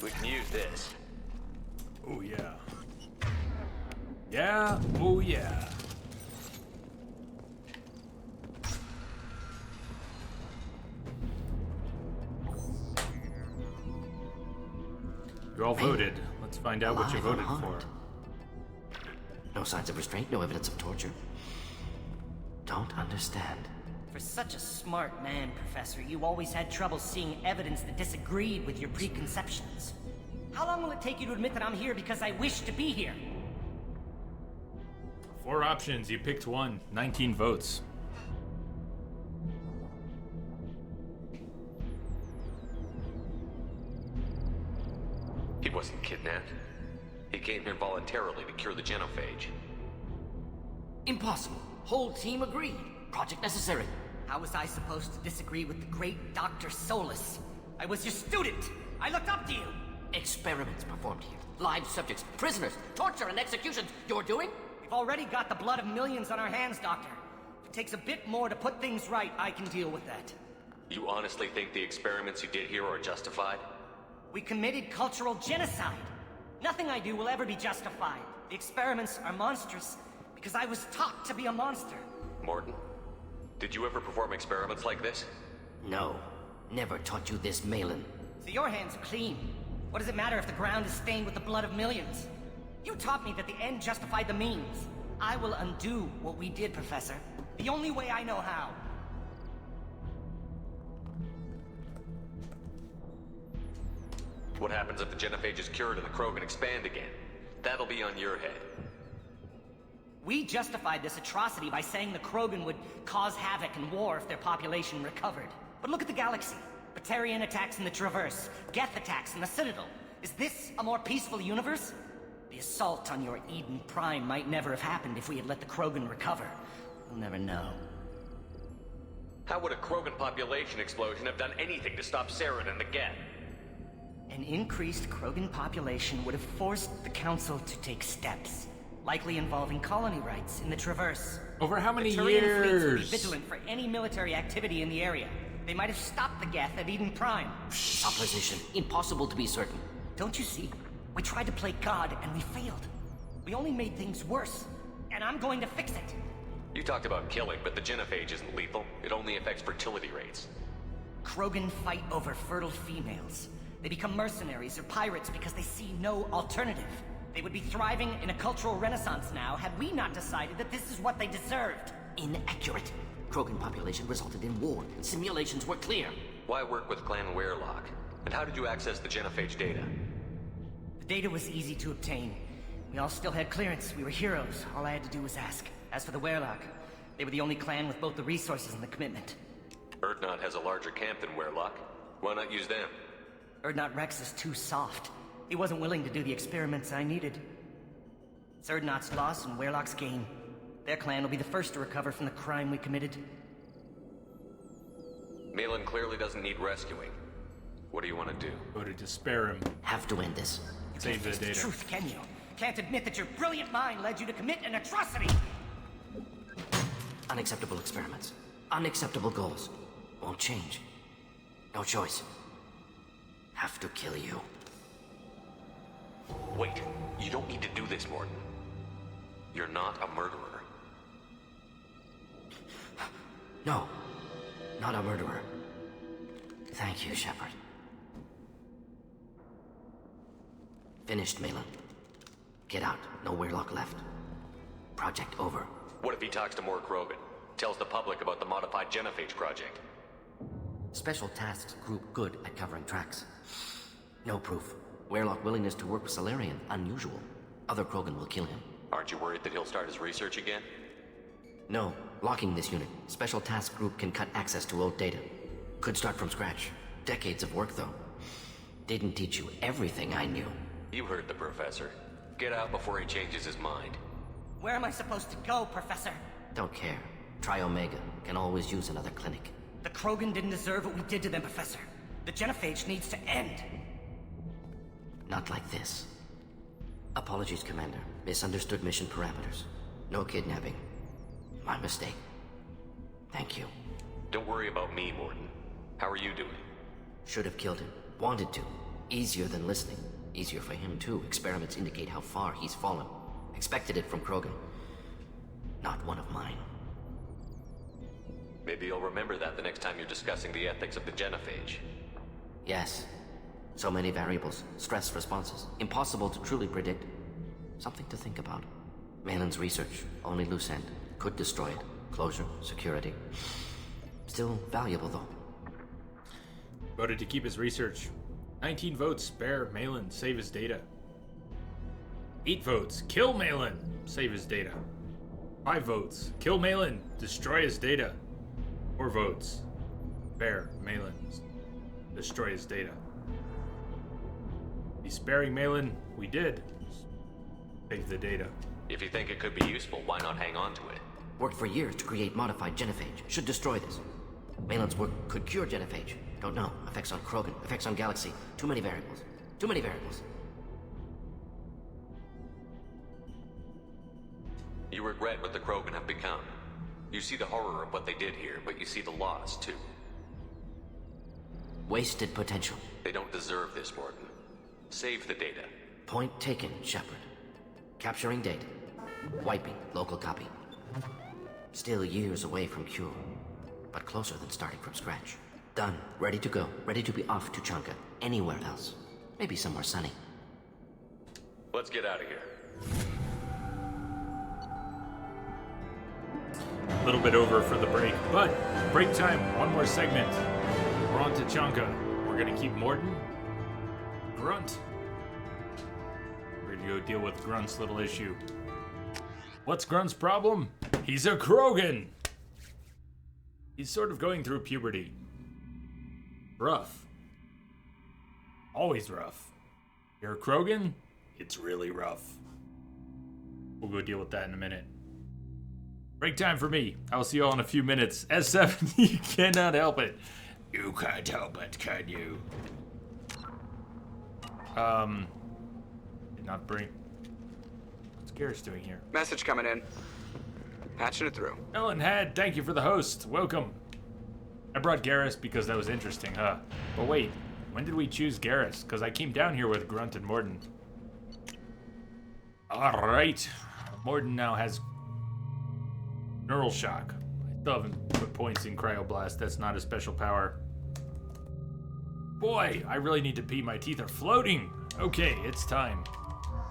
We can use this. Oh, yeah. Yeah, oh, yeah. You all voted. Let's find out what you voted for. No signs of restraint, no evidence of torture. Don't understand. For such a smart man, Professor, you always had trouble seeing evidence that disagreed with your preconceptions. How long will it take you to admit that I'm here because I wish to be here? 4 options. You picked one. 19 votes. He wasn't kidnapped. He came here voluntarily to cure the genophage. Impossible. Whole team agreed. Project necessary. How was I supposed to disagree with the great Dr. Solus? I was your student! I looked up to you! Experiments performed here. Live subjects, prisoners, torture and executions. You're doing? We've already got the blood of millions on our hands, Doctor. If it takes a bit more to put things right, I can deal with that. You honestly think the experiments you did here are justified? We committed cultural genocide. Nothing I do will ever be justified. The experiments are monstrous because I was taught to be a monster. Mordin, did you ever perform experiments like this? No. Never taught you this, Malin. So your hands are clean. What does it matter if the ground is stained with the blood of millions? You taught me that the end justified the means. I will undo what we did, Professor. The only way I know how. What happens if the genophage is cured and the Krogan expand again? That'll be on your head. We justified this atrocity by saying the Krogan would cause havoc and war if their population recovered. But look at the galaxy. Batarian attacks in the Traverse, Geth attacks in the Citadel. Is this a more peaceful universe? The assault on your Eden Prime might never have happened if we had let the Krogan recover. We'll never know. How would a Krogan population explosion have done anything to stop Saren and the Geth? An increased Krogan population would have forced the Council to take steps, likely involving colony rights in the Traverse. Over how many the Turian fleets would be years? vigilant for any military activity in the area. They might have stopped the Geth at Eden Prime. Supposition. Impossible to be certain. Don't you see? We tried to play God and we failed. We only made things worse. And I'm going to fix it. You talked about killing, but the genophage isn't lethal. It only affects fertility rates. Krogan fight over fertile females. They become mercenaries or pirates because they see no alternative. They would be thriving in a cultural renaissance now had we not decided that this is what they deserved. Inaccurate. Krogan population resulted in war. Simulations were clear. Why work with Clan Weirlock? And how did you access the genophage data? The data was easy to obtain. We all still had clearance. We were heroes. All I had to do was ask. As for the Weirlock, they were the only clan with both the resources and the commitment. Urdnot has a larger camp than Weirlock. Why not use them? Urdnot Rex is too soft. He wasn't willing to do the experiments I needed. It's Urdnot's loss and Weirlock's gain. Their clan will be the first to recover from the crime we committed. Malin clearly doesn't need rescuing. What do you want to do? Voted to spare him. Have to end this. Save the It's the data. truth, can you? Can't admit that your brilliant mind led you to commit an atrocity! Unacceptable experiments. Unacceptable goals. Won't change. No choice. Have to kill you. Wait, you don't need to do this, Mordin. You're not a murderer. No. Not a murderer. Thank you, Shepard. Finished, Malin. Get out. No Weirlock left. Project over. What if he talks to more Krogan? Tells the public about the modified genophage project? Special Tasks Group good at covering tracks. No proof. Weirlock willingness to work with Salarian, unusual. Other Krogan will kill him. Aren't you worried that he'll start his research again? No. Locking this unit. Special Task Group can cut access to old data. Could start from scratch. Decades of work, though. Didn't teach you everything I knew. You heard the professor. Get out before he changes his mind. Where am I supposed to go, Professor? Don't care. Try Omega. Can always use another clinic. The Krogan didn't deserve what we did to them, Professor. The genophage needs to end. Not like this. Apologies, Commander. Misunderstood mission parameters. No kidnapping. My mistake. Thank you. Don't worry about me, Mordin. How are you doing? Should have killed him. Wanted to. Easier than listening. Easier for him, too. Experiments indicate how far he's fallen. Expected it from Krogan. Not one of mine. Maybe you'll remember that the next time you're discussing the ethics of the genophage. Yes. So many variables. Stress responses. Impossible to truly predict. Something to think about. Malin's research. Only loose end. Could destroy it. Closure. Security. Still valuable, though. Voted to keep his research. 19 votes, spare Malin, save his data. 8 votes, kill Malin, save his data. 5 votes, kill Malin, destroy his data. 4 votes, spare Malin, destroy his data. Be sparing Malin, we did. Save the data. If you think it could be useful, why not hang on to it? Worked for years to create modified genophage. Should destroy this. Malin's work could cure genophage. Don't know. Effects on Krogan. Effects on Galaxy. Too many variables. Too many variables. You regret what the Krogan have become. You see the horror of what they did here, but you see the loss, too. Wasted potential. They don't deserve this, Mordin. Save the data. Point taken, Shepard. Capturing data. Wiping local copy. Still years away from cure, but closer than starting from scratch. Done. Ready to go. Ready to be off to Chanka. Anywhere else. Maybe somewhere sunny. Let's get out of here. A little bit over for the break, but break time. One more segment. We're on to Chanka. We're gonna keep Mordin. Grunt. We're gonna go deal with Grunt's little issue. What's Grunt's problem? He's a Krogan. He's sort of going through puberty. Rough. Always rough. You're a Krogan? It's really rough. We'll go deal with that in a minute. Break time for me. I'll see you all in a few minutes. S7, you cannot help it. You can't help it, can you? Did not bring... What's Garrus doing here? Message coming in. Patching it through. Ellen Had, thank you for the host. Welcome. I brought Garrus because that was interesting, huh? But wait, when did we choose Garrus? Because I came down here with Grunt and Mordin. Alright. Mordin now has Neural Shock. I still haven't put points in Cryoblast. That's not a special power. Boy, I really need to pee. My teeth are floating. Okay, it's time.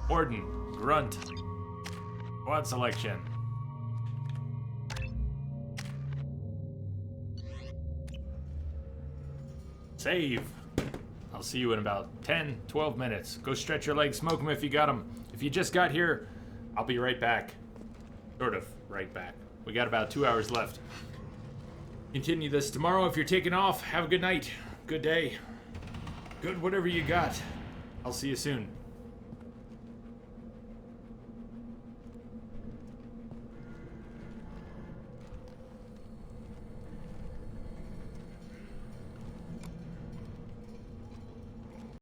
Mordin, Grunt. Quad selection. Save. I'll see you in about 10, 12 minutes. Go stretch your legs, smoke them if you got them. If you just got here, I'll be right back. Sort of right back. We got about 2 hours left. Continue this tomorrow. If you're taking off, have a good night. Good day. Good whatever you got. I'll see you soon.